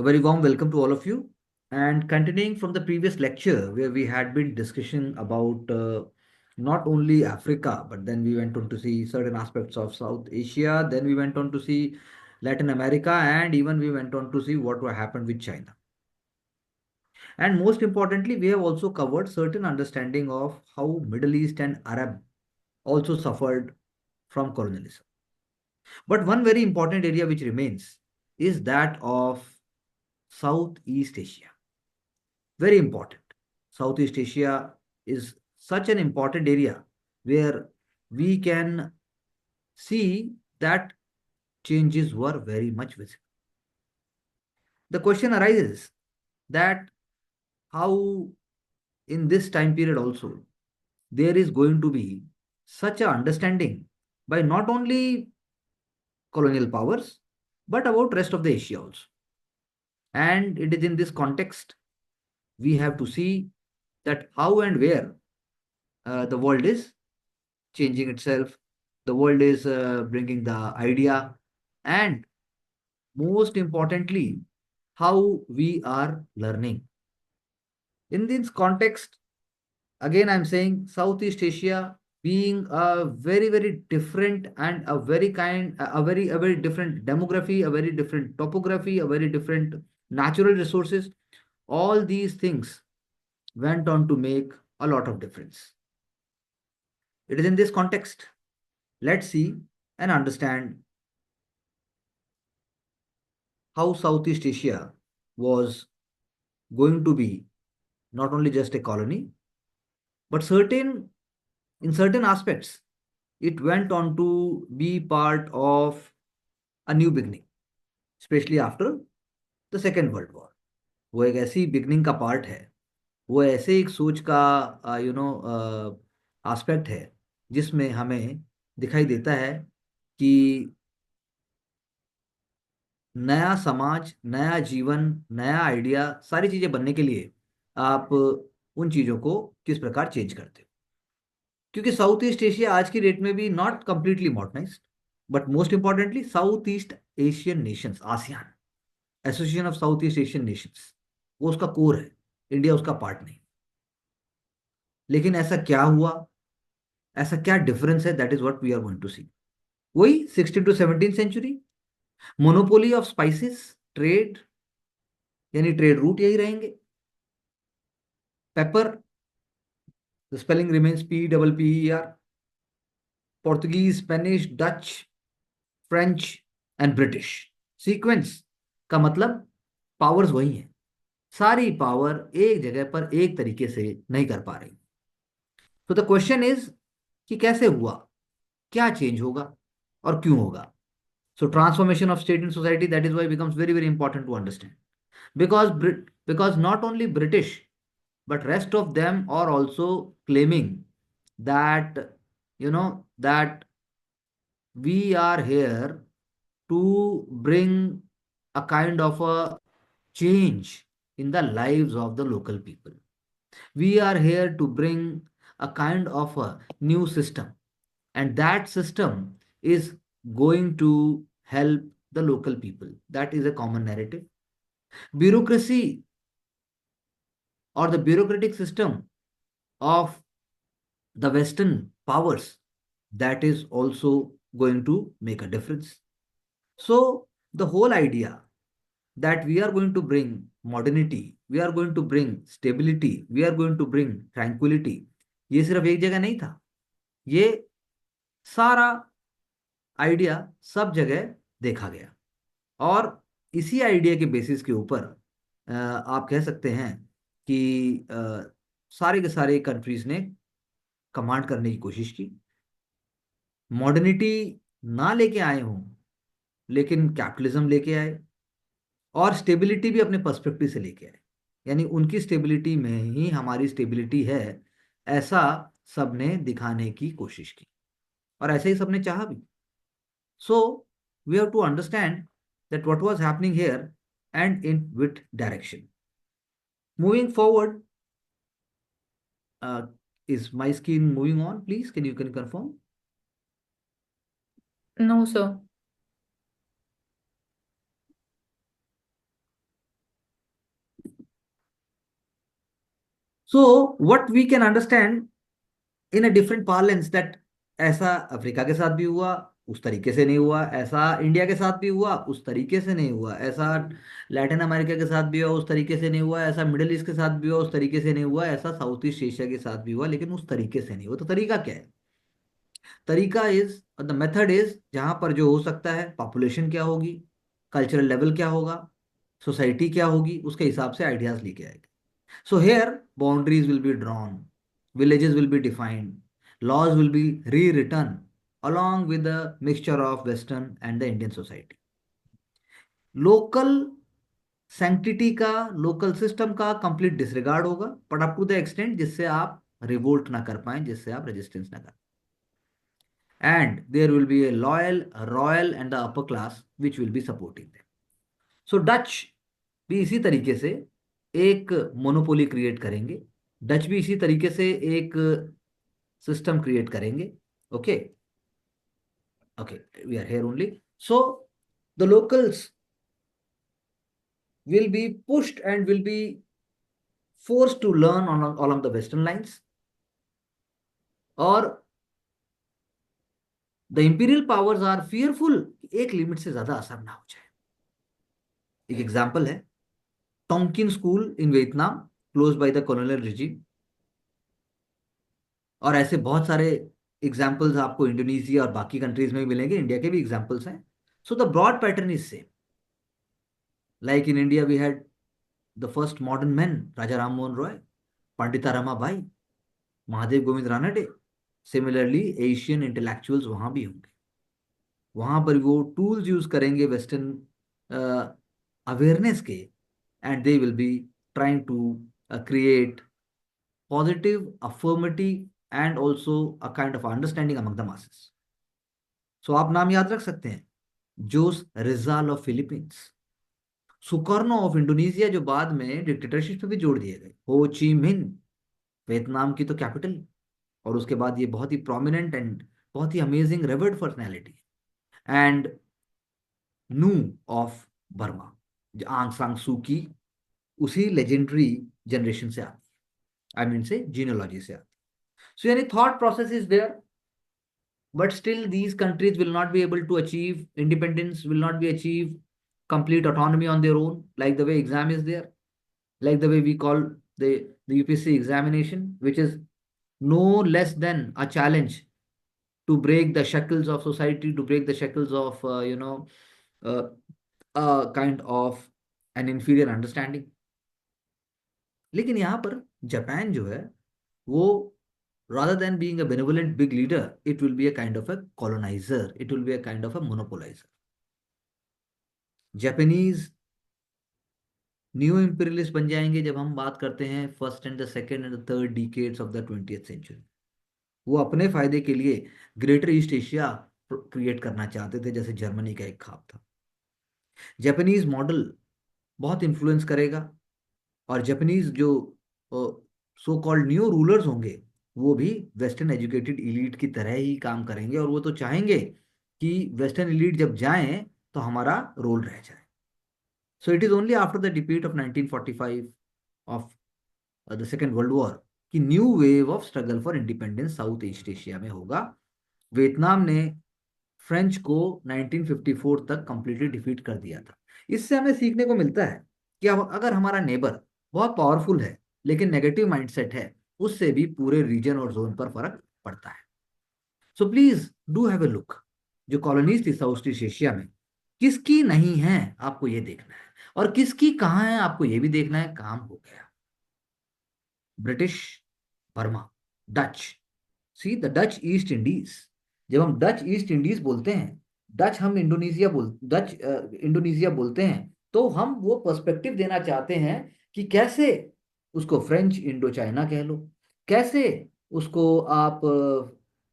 A very warm welcome to all of you. And continuing from the previous lecture, where we had been discussing about not only Africa, but then we went on to see certain aspects of South Asia, then we went on to see Latin America, and even we went on to see what happened with China. And most importantly, we have also covered certain understanding of how Middle East and Arab also suffered from colonialism. But one very important area which remains is that of Southeast Asia. Very important. Southeast Asia is such an important area where we can see that changes were very much visible. The question arises that how in this time period also there is going to be such a understanding by not only colonial powers but about rest of the Asia also. And it is in this context we have to see that how and where the world is changing itself, the world is bringing the idea, and most importantly, how we are learning. In this context, again, I'm saying Southeast Asia being a very, very different and a very different demography, a very different topography, a very different natural resources. All these things went on to make a lot of difference. It is in this context. Let's see and understand how Southeast Asia was going to be not only just a colony, but in certain aspects, it went on to be part of a new beginning, especially after the Second World War. वो एक ऐसी beginning का part है, वो ऐसे एक सोच का एस्पेक्ट है जिसमें हमें दिखाई देता है कि नया समाज, नया जीवन, नया आइडिया, सारी चीजें बनने के लिए आप उन चीजों को किस प्रकार चेंज करते हो। क्योंकि साउथ ईस्ट एशिया आज की डेट में भी not completely modernised, but most importantly south east Asian Nations, ASEAN, association of South east Asian Nations, वो उसका कोर है, इंडिया उसका पार्ट नहीं। लेकिन ऐसा क्या हुआ, ऐसा क्या डिफरेंस है, that is what we are going to see. वही 16 to 17 century, monopoly of spices, trade, यानी ट्रेड रूट यही रहेंगे। Pepper, the spelling remains PEPPER, Portuguese, Spanish, Dutch, French and British. Sequence का मतलब पावर्स वही हैं, सारी पावर एक जगह पर एक तरीके से नहीं कर पा रही। तो द क्वेश्चन इज कि कैसे हुआ, क्या चेंज होगा और क्यों होगा। So transformation of state in society, that is why becomes very very important to understand, because not only British but rest of them are also claiming that that we are here to bring a kind of a change in the lives of the local people. We are here to bring a kind of a new system, and that system is going to help the local people. That is a common narrative. Bureaucracy or the bureaucratic system of the Western powers, that is also going to make a difference. So, the whole idea that we are going to bring modernity, we are going to bring stability, we are going to bring tranquility, ये सिर्फ एक जगह नहीं था, ये सारा idea सब जगह देखा गया। और इसी आइडिया के बेसिस के ऊपर आप कह सकते हैं कि सारे के सारे कंट्रीज ने कमांड करने की कोशिश की। मॉडर्निटी ना लेके आए हों, लेकिन कैपिटलिज्म लेके आए और स्टेबिलिटी भी अपने पर्सपेक्टिव से लेके आए, यानी उनकी स्टेबिलिटी में ही हमारी स्टेबिलिटी है, ऐसा सबने दिखाने की कोशिश की और ऐसे ही सबने चाहा भी। So we have to understand that what was happening here and in which direction. Moving forward, is my screen moving on? Please, can confirm? No, sir. So what we can understand in a different parlance that ऐसा Africa के साथ भी हुआ, उस तरीके से नहीं हुआ, ऐसा इंडिया के साथ भी हुआ, उस तरीके से नहीं हुआ, ऐसा लैटिन अमेरिका के साथ भी हुआ, उस तरीके से नहीं हुआ, ऐसा मिडिल ईस्ट के साथ भी हुआ, उस तरीके से नहीं हुआ, ऐसा साउथ ईस्ट एशिया के साथ भी हुआ, लेकिन उस तरीके से नहीं हुआ। तो तरीका क्या है? तरीका इज द मेथड इज, जहां पर जो हो सकता है, पॉपुलेशन क्या होगी, कल्चरल लेवल क्या होगा, सोसाइटी क्या होगी, उसके हिसाब से आइडियाज लेके आएगा। So here, boundaries will be drawn, villages will be defined, laws will be rewritten along with the mixture of Western and the Indian society. Local sanctity का, local system का complete disregard होगा, but up to the extent जिससे आप revolt ना कर पाएं, जिससे आप resistance ना कर, and there will be a loyal, royal and the upper class which will be supporting them. So Dutch भी इसी तरीके से एक मोनोपोली क्रिएट करेंगे, डच भी इसी तरीके से एक सिस्टम क्रिएट करेंगे। Okay, okay, we are here only. So the locals will be pushed and will be forced to learn on along the western lines, और the imperial powers are fearful, एक limit से ज्यादा असर ना हो जाए। एक एग्जांपल है Tonkin school in Vietnam, close by the colonial regime, और ऐसे बहुत सारे एग्जाम्पल्स आपको इंडोनेशिया और बाकी कंट्रीज में भी मिलेंगे, इंडिया के भी एग्जाम्पल्स हैं। So the broad pattern is same, like in India we had the first modern man Raja Ram Mohan Roy, Pandita Ramabai, Mahadev Govind Ranade. Similarly Asian intellectuals वहां भी होंगे, वहां पर वो टूल्स यूज करेंगे वेस्टर्न अवेयरनेस के, and they will be trying to create positive, affirmative, and also a kind of understanding among the masses. सो आप नाम याद रख सकते हैं, जोस Rijal of Philippines, Sukarno of Indonesia जो बाद में डिक्टेटरशिप पे भी जोड़ दिए गए, हो ची मिन वियतनाम की तो कैपिटल, और उसके बाद ये बहुत ही प्रोमिनेंट एंड बहुत ही अमेजिंग रेवर्ड पर्सनैलिटी, एंड नू ऑफ बर्मा, आंग सांग सू की उसी लेजेंडरी जनरेशन से आती है, आई मीन से जीनोलॉजी से आती है। सो यानी thought process is there, but still these countries will not be able to achieve independence, will not be achieve complete autonomy on their own, like the way exam is there, like the way we call the UPSC examination, which is no less than a challenge to break the shackles of society, to break the shackles of uh, kind of an inferior understanding. लेकिन यहाँ पर Japan जो है वो, rather than being a benevolent big leader, it will be a kind of a colonizer, it will be a kind of a monopolizer. Japanese new imperialist बन जाएंगे जब हम बात करते हैं first and the second and the third decades of the 20th century. वो अपने फायदे के लिए ग्रेटर ईस्ट एशिया क्रिएट करना चाहते थे, जैसे जर्मनी का एक ख्वाब था। जापानीज मॉडल बहुत इन्फ्लुएंस करेगा, और जापानीज जो सो कॉल्ड न्यू रूलर्स होंगे वो भी वेस्टर्न एजुकेटेड इलीट की तरह ही काम करेंगे, और वो तो चाहेंगे कि वेस्टर्न इलीट जब जाएं तो हमारा रोल रह जाए। So it is only after the debate of 1945 of the second world war कि new wave of struggle for independence South East Asia में होगा। वियतनाम ने फ्रेंच को 1954 तक कंप्लीटली डिफीट कर दिया था। इससे हमें सीखने को मिलता है कि अब अगर हमारा नेबर बहुत पावरफुल है लेकिन नेगेटिव माइंडसेट है, उससे भी पूरे रीजन और जोन पर फर्क पड़ता है। So please do have a look, जो कॉलोनीज थी साउथ ईस्ट एशिया में, किसकी नहीं है आपको ये देखना है, और किसकी कहाँ है आपको ये भी देखना है। काम हो गया। British, Burma, Dutch, see the Dutch east Indies. जब हम डच ईस्ट इंडीज बोलते हैं, डच इंडोनेशिया बोलते हैं, तो हम वो पर्सपेक्टिव देना चाहते हैं कि कैसे उसको फ्रेंच इंडो चाइना कह लो, कैसे उसको आप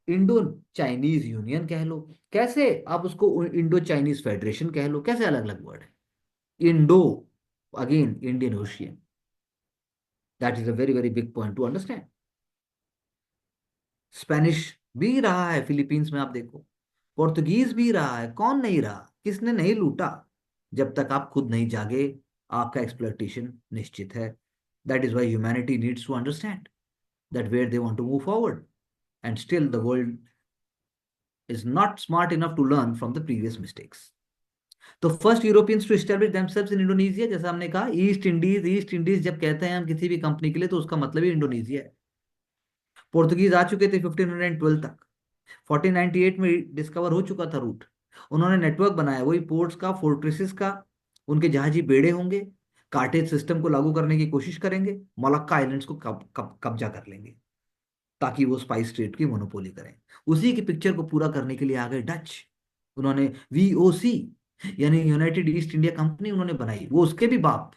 इंडो चाइनीज यूनियन कह लो, कैसे आप उसको इंडो चाइनीज फेडरेशन कह लो, कैसे अलग अलग वर्ड है। Indo, again Indian ocean, that is a very very big point two understand. Spanish भी रहा है फिलीपींस में, आप देखो, पोर्तुगीज भी रहा है, कौन नहीं रहा, किसने नहीं लूटा। जब तक आप खुद नहीं जागे आपका एक्सप्लॉयटेशन निश्चित है। That is why humanity needs to understand that where they want to move forward, and still the world is not smart enough to learn from the previous mistakes. तो first Europeans to establish themselves in Indonesia, जैसा हमने कहा, east Indies जब कहते हैं हम किसी भी कंपनी के लिए तो उसका मतलब ही इंडोनेशिया है। पोर्तुगीज आ चुके थे 1512 तक, 1498 में डिस्कवर हो चुका था रूट। उन्होंने नेटवर्क बनाया, वही पोर्ट्स का, फोर्ट्रेसेस का, उनके जहाजी बेड़े होंगे, कार्टेज सिस्टम को लागू करने की कोशिश करेंगे, मोलक्का आइलैंड्स को कब्जा कर लेंगे ताकि वो स्पाइस ट्रेड की मोनोपोली करें। उसी की पिक्चर को पूरा करने के लिए आ गए डच। उन्होंने वीओसी यानी यूनाइटेड ईस्ट इंडिया कंपनी उन्होंने बनाई, वो उसके भी बाप,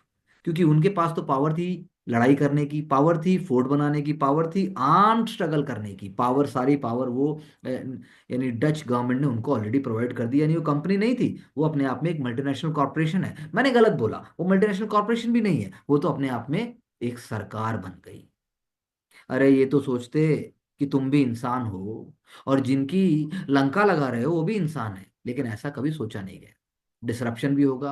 क्योंकि उनके पास तो पावर थी, लड़ाई करने की पावर थी, फोर्ट बनाने की पावर थी, आर्म्ड स्ट्रगल करने की पावर, सारी पावर वो यानी डच गवर्नमेंट ने उनको ऑलरेडी प्रोवाइड कर दी। यानी वो कंपनी नहीं थी, वो अपने आप में एक मल्टीनेशनल कॉर्पोरेशन है। मैंने गलत बोला, वो मल्टीनेशनल कॉर्पोरेशन भी नहीं है, वो तो अपने आप में एक सरकार बन गई। अरे ये तो सोचते कि तुम भी इंसान हो, और जिनकी लंका लगा रहे हो वो भी इंसान है, लेकिन ऐसा कभी सोचा नहीं गया। डिसरप्शन भी होगा,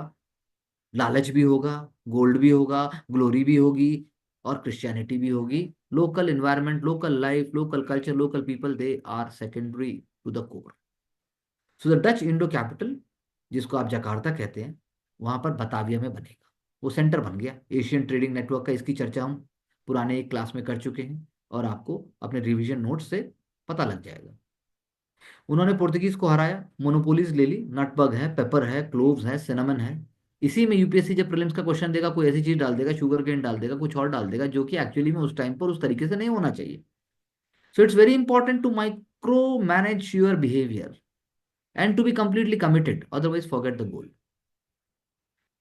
लालच भी होगा, गोल्ड भी होगा, ग्लोरी भी होगी, और क्रिश्चियनिटी भी होगी। Local environment, local life, local culture, local people, they are secondary to the core. So the Dutch Indo capital, जिसको आप जकार्ता कहते हैं, वहां पर बताविया में बनेगा। वो सेंटर बन गया एशियन ट्रेडिंग नेटवर्क का। इसकी चर्चा हम पुराने एक क्लास में कर चुके हैं, और आपको अपने रिवीजन नोट से पता लग जाएगा। उन्होंने पुर्तगीज को हराया, मोनोपोलीज ले ली, नटबग है, पेपर है, क्लोव्स है, सिनेमन है। इसी में यूपीएससी जब प्रीलिम्स का क्वेश्चन देगा, कोई ऐसी चीज डाल देगा, शुगर केन डाल देगा, कुछ और डाल देगा, जो कि एक्चुअली में उस टाइम पर उस तरीके से नहीं होना चाहिए। So it's very important to micromanage your behaviour and to be completely committed, otherwise forget the goal.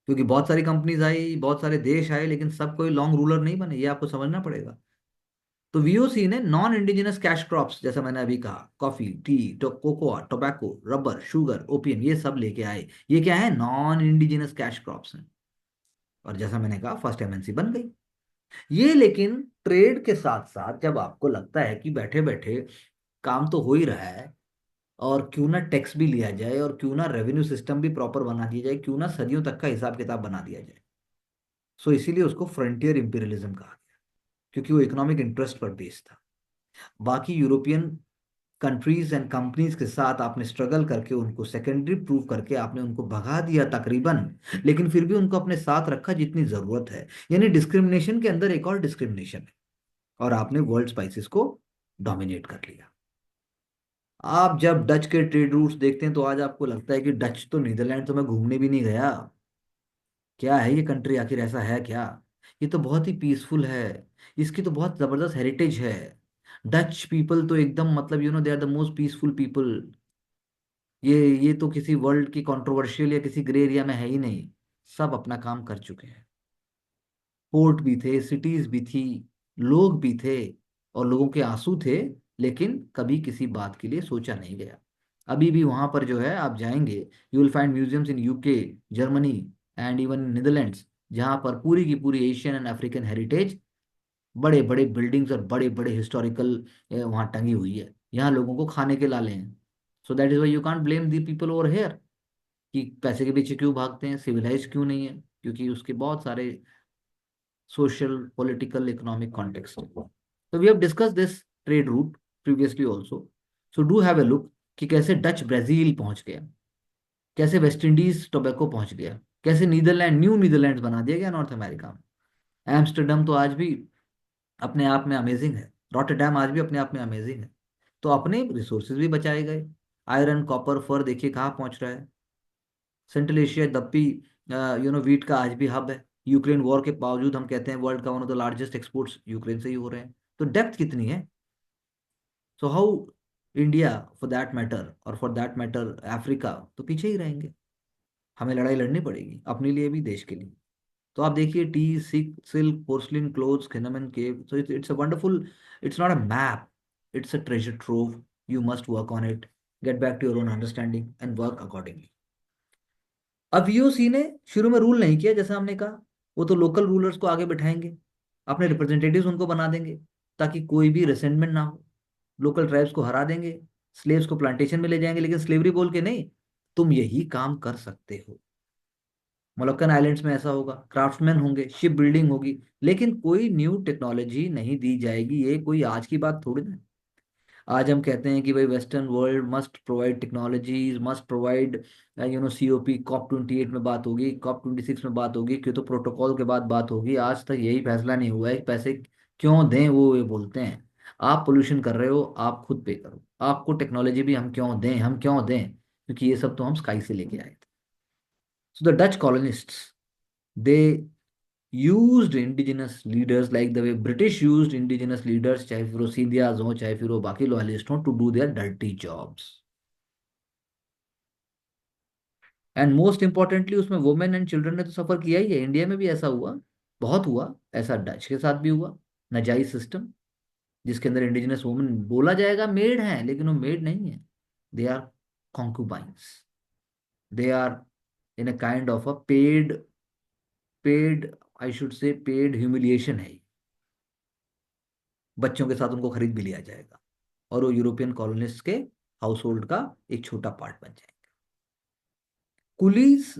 क्योंकि बहुत सारी कंपनीज आई, बहुत सारे देश आए, लेकिन सब कोई लॉन्ग रूलर नहीं बने, ये आपको समझना पड़ेगा। तो वीओसी ने नॉन इंडिजिनस कैश क्रॉप्स, जैसा मैंने अभी कहा, coffee, T, cocoa, tobacco, rubber, sugar, opium, ये सब लेके आए। ये क्या है? नॉन इंडिजिनस कैश क्रॉप्स हैं। और जैसा मैंने कहा, फर्स्ट एमएनसी बन गई ये। लेकिन ट्रेड के साथ साथ जब आपको लगता है कि बैठे बैठे काम तो हो ही रहा है, और क्यों ना टैक्स भी लिया जाए, और क्यों ना रेवेन्यू सिस्टम भी प्रॉपर बना दिया जाए, क्यों ना सदियों तक का हिसाब किताब बना दिया जाए। सो इसीलिए उसको फ्रंटियर इंपीरियलिज्म कहा गया, क्योंकि वो इकोनॉमिक इंटरेस्ट पर बेस्ड था। बाकी यूरोपियन कंट्रीज एंड कंपनीज के साथ आपने स्ट्रगल करके, उनको सेकेंडरी प्रूव करके आपने उनको भगा दिया तकरीबन, लेकिन फिर भी उनको अपने साथ रखा जितनी जरूरत है। यानी डिस्क्रिमिनेशन के अंदर एक और डिस्क्रिमिनेशन है, और आपने वर्ल्ड स्पाइसेस को डोमिनेट कर लिया। आप जब डच के ट्रेड रूट्स देखते हैं तो आज आपको लगता है कि डच तो, नीदरलैंड तो मैं घूमने भी नहीं गया। क्या है ये कंट्री, आखिर ऐसा है क्या? ये तो बहुत ही पीसफुल है, इसकी तो बहुत जबरदस्त हेरिटेज है। डच पीपल तो एकदम, मतलब they are the most peaceful people. ये तो किसी वर्ल्ड की कंट्रोवर्शियल या किसी ग्रे एरिया में है ही नहीं। सब अपना काम कर चुके हैं। पोर्ट भी थे, सिटीज भी थी, लोग भी थे, और लोगों के आंसू थे, लेकिन कभी किसी बात के लिए सोचा नहीं गया। अभी भी वहां पर जो है, आप जाएंगे, you will find museums in UK, Germany, and even Netherlands, जहां पर पूरी की पूरी एशियन एंड अफ्रीकन हेरिटेज, बड़े बड़े बिल्डिंग्स और बड़े बड़े हिस्टोरिकल वहाँ टंगी हुई है। यहाँ लोगों को खाने के लाले हैं। So that is why you can't blame the people over here कि पैसे के पीछे क्यों भागते हैं, सिविलाइज क्यों नहीं है, क्योंकि उसके बहुत सारे सोशल, पॉलिटिकल, इकोनॉमिक कॉन्टेक्स्ट। तो we have discuss this trade route previously also. So do have a look कि कैसे डच ब्राजील पहुंच गया, कैसे वेस्ट इंडीज टोबैको पहुंच गया, कैसे नीदरलैंड, न्यू नीदरलैंड बना दिया गया नॉर्थ अमेरिका में। एम्स्टर्डम तो आज भी अपने आप में अमेजिंग है, रॉटरडैम आज भी अपने आप में अमेजिंग है। तो अपने रिसोर्सेज भी बचाए गए। आयरन, कॉपर, फर देखिए कहाँ पहुंच रहा है। सेंट्रल एशिया दप्पी, वीट का आज भी हब है। यूक्रेन वॉर के बावजूद हम कहते हैं वर्ल्ड का one of the largest exports Ukraine से ही हो रहे हैं। तो डेप्थ कितनी है। So how India, for that matter, और फॉर दैट मैटर अफ्रीका, तो पीछे ही रहेंगे। हमें लड़ाई लड़नी पड़ेगी अपने लिए भी, देश के लिए। तो आप देखिए, tea, silk, porcelain, clothes, cinnamon, clove, so it's a wonderful, it's not a map, it's a treasure trove. You must work on it, get back to your own understanding and work accordingly. अब यूसी ने शुरू में rule नहीं किया, जैसा हमने कहा, वो तो लोकल रूलर्स को आगे बिठाएंगे, अपने रिप्रेजेंटेटिव्स उनको बना देंगे, ताकि कोई भी रिसेंटमेंट ना हो। लोकल ट्राइब्स को हरा देंगे, स्लेव्स को प्लांटेशन में ले जाएंगे, लेकिन स्लेवरी बोल के नहीं, तुम यही काम कर सकते हो। मोलक्कन आइलैंड्स में ऐसा होगा, क्राफ्ट्समैन होंगे, शिप बिल्डिंग होगी, लेकिन कोई न्यू टेक्नोलॉजी नहीं दी जाएगी। ये कोई आज की बात थोड़ी ना। आज हम कहते हैं कि भाई western world must provide technologies, must provide COP, COP 28 में बात होगी, COP 26 में बात होगी, क्यों तो प्रोटोकॉल के बाद बात होगी। आज तक यही फैसला नहीं हुआ है कि पैसे क्यों दें। वो ये बोलते हैं आप पोल्यूशन कर रहे हो, आप खुद पे करो, आपको टेक्नोलॉजी भी हम क्यों दें, हम क्यों दें, क्योंकि ये सब तो हम स्काई से लेके आए थे। So the Dutch colonists, they used indigenous leaders like the way British used indigenous leaders, चाहे फिर वो सिंधियाज हों, चाहे फिर वो बाकी लॉयलिस्ट हों, to do their dirty jobs. And most importantly उसमें वुमेन एंड चिल्ड्रन ने तो सफर किया ही है। इंडिया में भी ऐसा हुआ, बहुत हुआ। ऐसा डच के साथ भी हुआ, नाजायज सिस्टम, जिसके अंदर इंडिजिनस वुमेन बोला जाएगा मेड है, लेकिन वो मेड नहीं है। They are concubines, they are in a kind of a paid I should say paid humiliation है। बच्चों के साथ उनको खरीद भी लिया जाएगा और वो यूरोपियन कॉलोनिस्ट के हाउस होल्ड का एक छोटा पार्ट बन जाएंगे। कुलीज,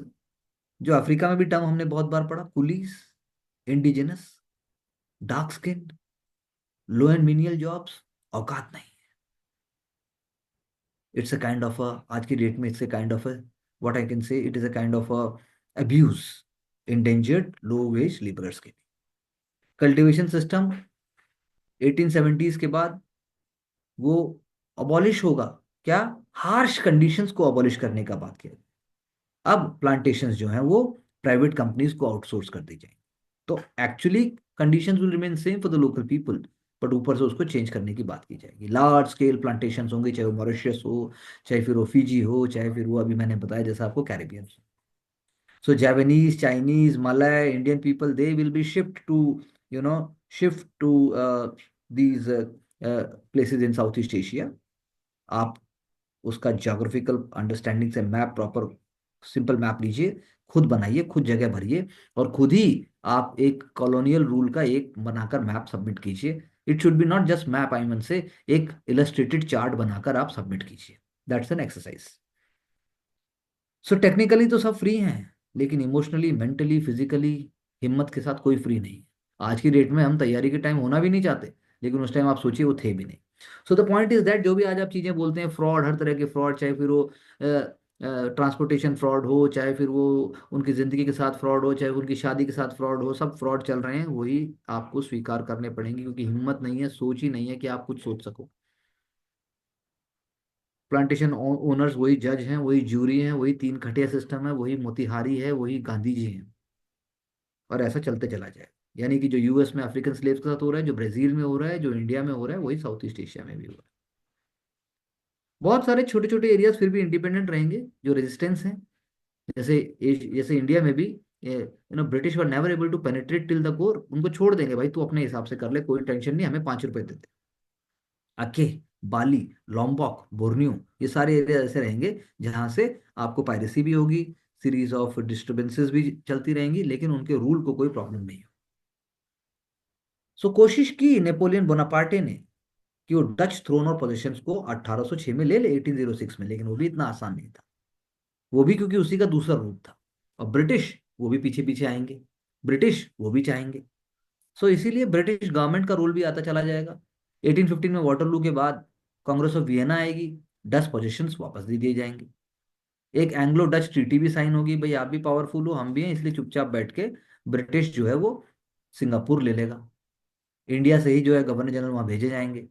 जो अफ्रीका में भी टर्म हमने बहुत बार पढ़ा, coolies, indigenous, dark skin, low and menial jobs, औकात नहीं। It's a kind of a, आज की डेट में it's a kind of a, what I can say, it is a kind of a abuse, endangered low wage labourers के। Cultivation system 1870s के बाद वो abolish होगा। क्या? हार्श कंडीशंस को अबॉलिश करने का बात किया। अब प्लांटेशंस जो हैं वो प्राइवेट कंपनीज को आउटसोर्स कर दी जाएंगी। तो actually conditions will remain same for the local people, but ऊपर से उसको चेंज करने की बात की जाएगी। लार्ज स्केल प्लांटेशंस होंगे, चाहे वो मॉरिशस हो, चाहे फिर वो फिजी हो, चाहे फिर वो अभी मैंने बताया जैसा आपको Caribbean. So Japanese, Chinese, Malay, Indian people, they will be shipped to, shift to these places in Southeast Asia. आप उसका ज्योग्राफिकल अंडरस्टैंडिंग से मैप, प्रॉपर सिंपल मैप लीजिए, खुद बनाइए, खुद जगह भरिए, और खुद ही आप एक कॉलोनियल रूल का एक बनाकर मैप सबमिट कीजिए। It should be not just map, I mean से एक इलस्ट्रेटेड चार्ट बनाकर आप सबमिट कीजिए। That's an exercise. So technically तो सब फ्री हैं, लेकिन इमोशनली, मेंटली, फिजिकली हिम्मत के साथ कोई फ्री नहीं है। आज की डेट में हम तैयारी के टाइम होना भी नहीं चाहते, लेकिन उस टाइम आप सोचिए वो थे भी नहीं। So the point is that जो भी आज आप चीजें बोलते हैं, फ्रॉड, हर तरह के फ्रॉड, चाहे फिर वो ट्रांसपोर्टेशन फ्रॉड हो, चाहे फिर वो उनकी जिंदगी के साथ फ्रॉड हो, चाहे उनकी शादी के साथ फ्रॉड हो, सब फ्रॉड चल रहे हैं। वही आपको स्वीकार करने पड़ेंगे, क्योंकि हिम्मत नहीं है, सोच ही नहीं है कि आप कुछ सोच सको। प्लांटेशन ओनर्स वही जज हैं, वही जूरी हैं, वही तीन खटिया सिस्टम है, वही मोतिहारी है, वही गांधी जी हैं। और ऐसा चलते चला जाए। यानी कि जो यूएस में अफ्रीकन स्लेव्स के साथ हो रहा है, जो ब्राजील में हो रहा है, जो इंडिया में हो रहा है, वही साउथ ईस्ट एशिया में भी हो रहा है। बहुत सारे छोटे छोटे एरियाज फिर भी इंडिपेंडेंट रहेंगे जो रेजिस्टेंस हैं। जैसे इंडिया में भी British were never able to penetrate till the core. उनको छोड़ देंगे, भाई तू अपने हिसाब से कर ले, कोई टेंशन नहीं, हमें 5 रुपए दे दे। अके, बाली, लॉम्बॉक, बोर्नियो, ये सारे एरिया ऐसे रहेंगे जहां से आपको पायरेसी भी होगी, सीरीज ऑफ डिस्टरबेंसेस भी चलती रहेंगी, लेकिन उनके रूल को कोई प्रॉब्लम नहीं हो। सो कोशिश की नेपोलियन बोनापार्टे ने कि वो डच थ्रोन और पोजीशंस को 1806 में ले ले, 1806 में, लेकिन वो भी इतना आसान नहीं था। वो भी क्योंकि उसी का दूसरा रूप था। और ब्रिटिश, वो भी पीछे पीछे आएंगे, ब्रिटिश वो भी चाहेंगे। सो इसीलिए ब्रिटिश गवर्नमेंट का रोल भी आता चला जाएगा। 1815 में वाटरलू के बाद कांग्रेस ऑफ वियना आएगी, डच पोजीशंस वापस दे दिए जाएंगे। एक एंग्लो डच ट्रीटी भी साइन होगी, भाई आप भी पावरफुल हो, हम भी हैं, इसलिए चुपचाप बैठ के ब्रिटिश जो है वो सिंगापुर ले लेगा। इंडिया से ही जो है गवर्नर जनरल वहां भेजे जाएंगे।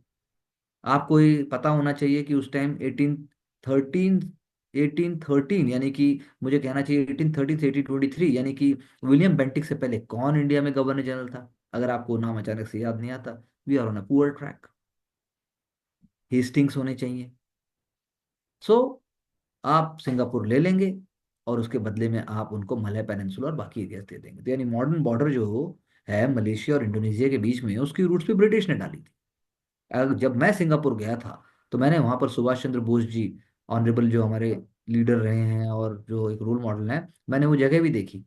आपको ये पता होना चाहिए कि उस टाइम 1813 यानी कि मुझे कहना चाहिए 1830 से 1823, यानी कि विलियम बेंटिक से पहले कौन इंडिया में गवर्नर जनरल था? अगर आपको नाम अचानक से याद नहीं आता, we are on a poor track. Hastings होने चाहिए। सो आप सिंगापुर ले लेंगे, और उसके बदले में आप उनको मलय पेनिनसुला और बाकी एरियाज दे देंगे। तो यानी मॉडर्न बॉर्डर जो है मलेशिया और इंडोनेशिया के बीच में, उसकी रूट्स भी ब्रिटिश ने डाली थी। जब मैं सिंगापुर गया था, तो मैंने वहां पर सुभाष चंद्र बोस जी, ऑनरेबल, जो हमारे लीडर रहे हैं और जो एक रोल मॉडल हैं, मैंने वो जगह भी देखी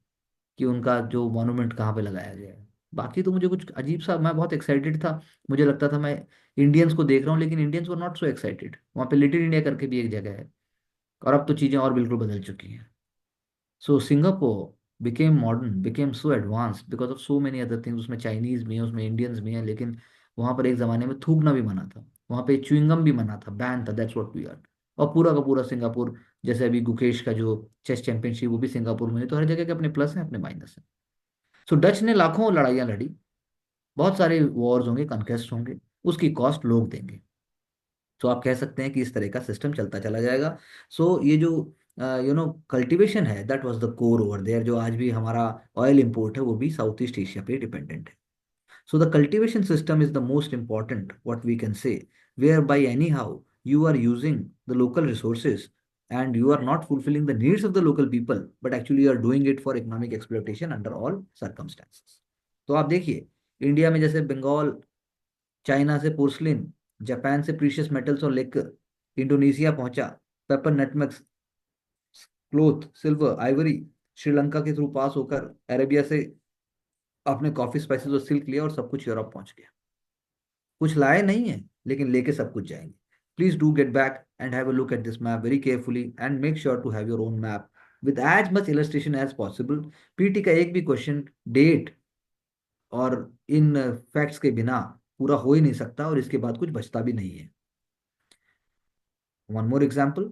कि उनका जो मॉन्यूमेंट कहाँ पे लगाया गया है। बाकी तो मुझे कुछ अजीब सा, मैं बहुत एक्साइटेड था, मुझे लगता था मैं इंडियंस को देख रहा हूँ, लेकिन Indians were not so excited. वहाँ पे लिटिल इंडिया करके भी एक जगह है। और अब तो चीज़ें और बिल्कुल बदल चुकी हैं। सो Singapore became modern, became so advanced because of so many other things. उसमें चाइनीज भी है, उसमें इंडियंस भी हैं, लेकिन वहां पर एक जमाने में थूकना भी मना था, वहां पे च्युइंगम भी मना था, बैन था। That's what we are. और पूरा का पूरा सिंगापुर, जैसे अभी गुकेश का जो चेस चैंपियनशिप वो भी सिंगापुर में है, तो हर जगह के अपने प्लस हैं, अपने माइनस हैं। सो डच ने लाखों लड़ाइयाँ लड़ी, बहुत सारे वॉर्स होंगे, कन्क्वेस्ट होंगे, उसकी कॉस्ट लोग देंगे। तो आप कह सकते हैं कि इस तरह का सिस्टम चलता चला जाएगा। सो ये जो कल्टीवेशन है, that was the core over there. जो आज भी हमारा ऑयल इंपोर्ट है वो भी साउथ ईस्ट एशिया पे डिपेंडेंट है। So the cultivation system is the most important, what we can say, whereby anyhow you are using the local resources and you are not fulfilling the needs of the local people, but actually you are doing it for economic exploitation under all circumstances. तो आप देखिए, India में जैसे Bengal, China से porcelain, Japan से precious metals और लेकर Indonesia पहुंचा, pepper nutmegs, cloth, silver, ivory, Sri Lanka के थ्रू पास होकर अरेबिया से आपने कॉफी, स्पाइसेस और सिल्क लिया और सब कुछ यूरोप पहुंच गया। कुछ लाए नहीं है, लेकिन लेके सब कुछ जाएंगे। Please do get back and have a look at this map very carefully and make sure to have your own map with as much illustration as possible. PT का एक भी क्वेश्चन डेट और इन फैक्ट्स के बिना पूरा हो ही नहीं सकता, और इसके बाद कुछ बचता भी नहीं है। One more example,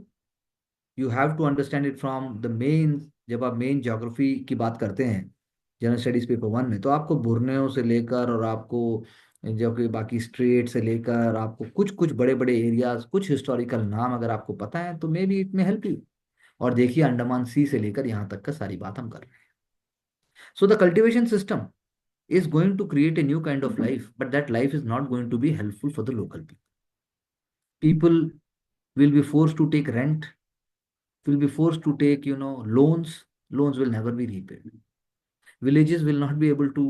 you have to understand it from the main. जब आप मेन ज्योग्राफी की बात करते हैं जनरल स्टडीज पेपर वन में, तो आपको बोर्नियो से लेकर और आपको जो कि बाकी स्ट्रेट से लेकर आपको कुछ कुछ बड़े बड़े एरियाज, कुछ हिस्टोरिकल नाम अगर आपको पता है तो may be it may help you. और देखिए अंडमान सी से लेकर यहाँ तक का सारी बात हम कर रहे हैं। So the cultivation system is going to create a new kind of life, but that life is not going to be helpful for the local people. People will be forced to take rent, will be forced to take, loans. Loans will never be repaid. Villages will not be able to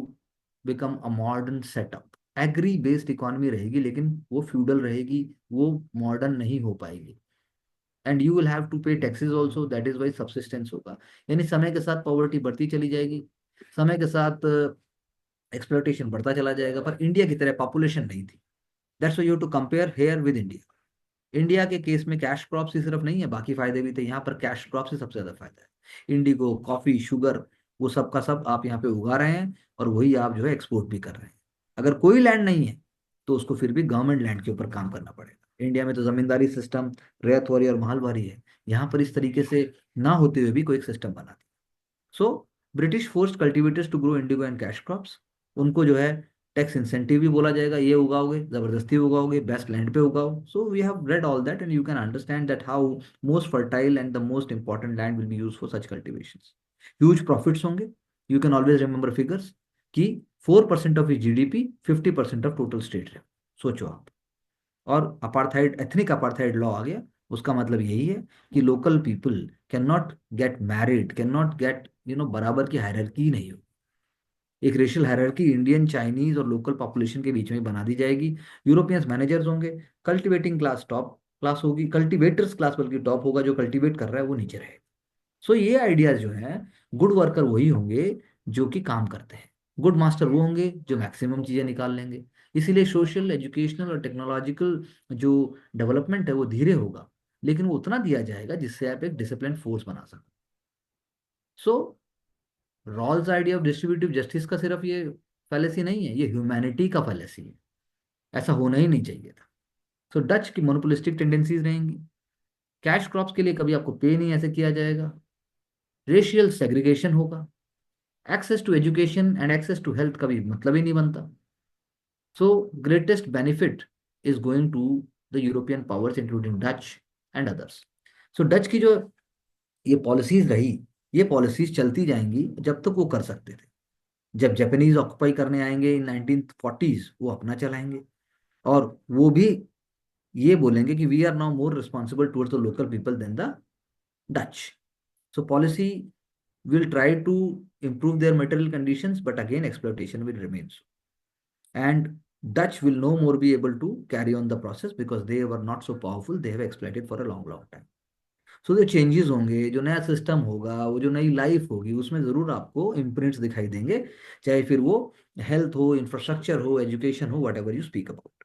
become a modern setup. Agri based economy रहेगी, लेकिन वो feudal रहेगी, वो modern नहीं हो पाएगी। And you will have to pay taxes also, that is why subsistence होगा। यानी समय के साथ पॉवर्टी बढ़ती चली जाएगी, समय के साथ एक्सप्लोटेशन बढ़ता चला जाएगा, पर इंडिया की तरह पॉपुलेशन नहीं थी। That's why you to compare here with India. India के केस में कैश क्रॉप्स ही सिर्फ नहीं है, बाकी फायदे भी थे। यहाँ पर कैश क्रॉप से सबसे ज्यादा फायदा है। इंडिगो, कॉफी, शुगर, वो सब का सब आप यहाँ पे उगा रहे हैं, और वही आप जो है एक्सपोर्ट भी कर रहे हैं। अगर कोई लैंड नहीं है तो उसको फिर भी गवर्नमेंट लैंड के ऊपर काम करना पड़ेगा। इंडिया में तो जमींदारी सिस्टम रैयतवारी और माहलवारी है, यहाँ पर इस तरीके से ना होते हुए भी कोई एक सिस्टम बना दिया। So British forced cultivators to grow indigo and cash crops. उनको जो है टैक्स इंसेंटिव भी बोला जाएगा, ये उगाओगे, जबरदस्ती उगाओगे, बेस्ट लैंड पे उगाओ। So we have read all that and you can understand that how most fertile and the most important land will be use for such cultivations. Huge profits होंगे। You can always remember figures कि 4% of GDP, 50% of total state revenue. सोचो आप। और apartheid, ethnic apartheid law आ गया। उसका मतलब यही है कि local people can not get married, can not gate बराबर की हायरार्की नहीं हो। एक रेशियल हायरार्की इंडियन, चाइनीज और लोकल पॉपुलेशन के बीच में बना दी जाएगी। यूरोपियंस मैनेजर्स होंगे, कल्टिवेटिंग क्लास टॉप क्लास होगी, कल्टिवेटर्स क्लास बल्कि टॉप होगा, जो कल्टिवेट कर रहा है वो नीचे रहेगा। सो ये आइडियाज जो हैं, गुड वर्कर वही होंगे जो कि काम करते हैं, गुड मास्टर वो होंगे जो मैक्सिमम चीजें निकाल लेंगे। इसीलिए सोशल, एजुकेशनल और टेक्नोलॉजिकल जो डेवलपमेंट है वो धीरे होगा, लेकिन वो उतना दिया जाएगा जिससे आप एक डिसिप्लिन फोर्स बना सको। So Rawls idea of distributive justice का सिर्फ ये फैलेसी नहीं है, ये ह्यूमैनिटी का फैलेसी है। ऐसा होना ही नहीं चाहिए था। सो डच की मोनोपोलिस्टिक टेंडेंसीज रहेंगी। कैश क्रॉप्स के लिए कभी आपको पे नहीं ऐसे किया जाएगा। रेशियल सेग्रीगेशन होगा। Access to education and access to health का भी मतलब ही नहीं बनता। So greatest benefit is going to the European powers including Dutch and others. So Dutch की जो ये पॉलिसीज रही, ये पॉलिसीज चलती जाएंगी जब तक वो कर सकते थे। जब जापानीज ऑक्युपाई करने आएंगे इन 1940s, वो अपना चलाएंगे, और वो भी ये बोलेंगे कि we are now more responsible towards the local people than the Dutch. So policy will try to improve their material conditions, but again exploitation will remain so. And Dutch will no more be able to carry on the process because they were not so powerful, they have exploited for a long long time. सो जो changes होंगे, जो नया system होगा, वो जो नई life होगी, उसमें जरूर आपको इम्प्रिंट्स दिखाई देंगे, चाहे फिर वो हेल्थ हो, इंफ्रास्ट्रक्चर हो, एजुकेशन हो, what ever you speak about.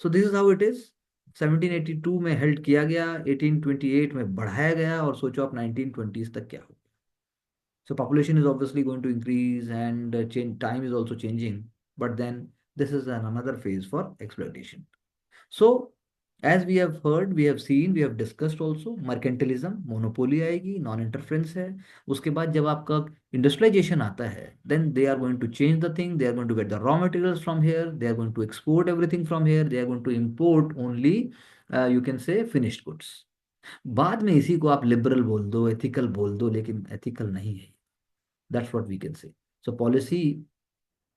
So this is how it is. 1782 में हेल्ड किया गया, 1828 में बढ़ाया गया, और सोचो आप 1920s तक क्या हो। So population is obviously going to increase, and change time is also changing. But then this is another phase for exploitation. So as we have heard, we have seen, we have discussed also, mercantilism, monopoly आएगी, non interference है. उसके बाद जब आपका industrialization आता है, then they are going to change the thing, they are going to get the raw materials from here, they are going to export everything from here, they are going to import only, you can say, finished goods. बाद में इसी को आप liberal बोल दो, ethical बोल दो, लेकिन एथिकल नहीं है. That's what we can say. So policy,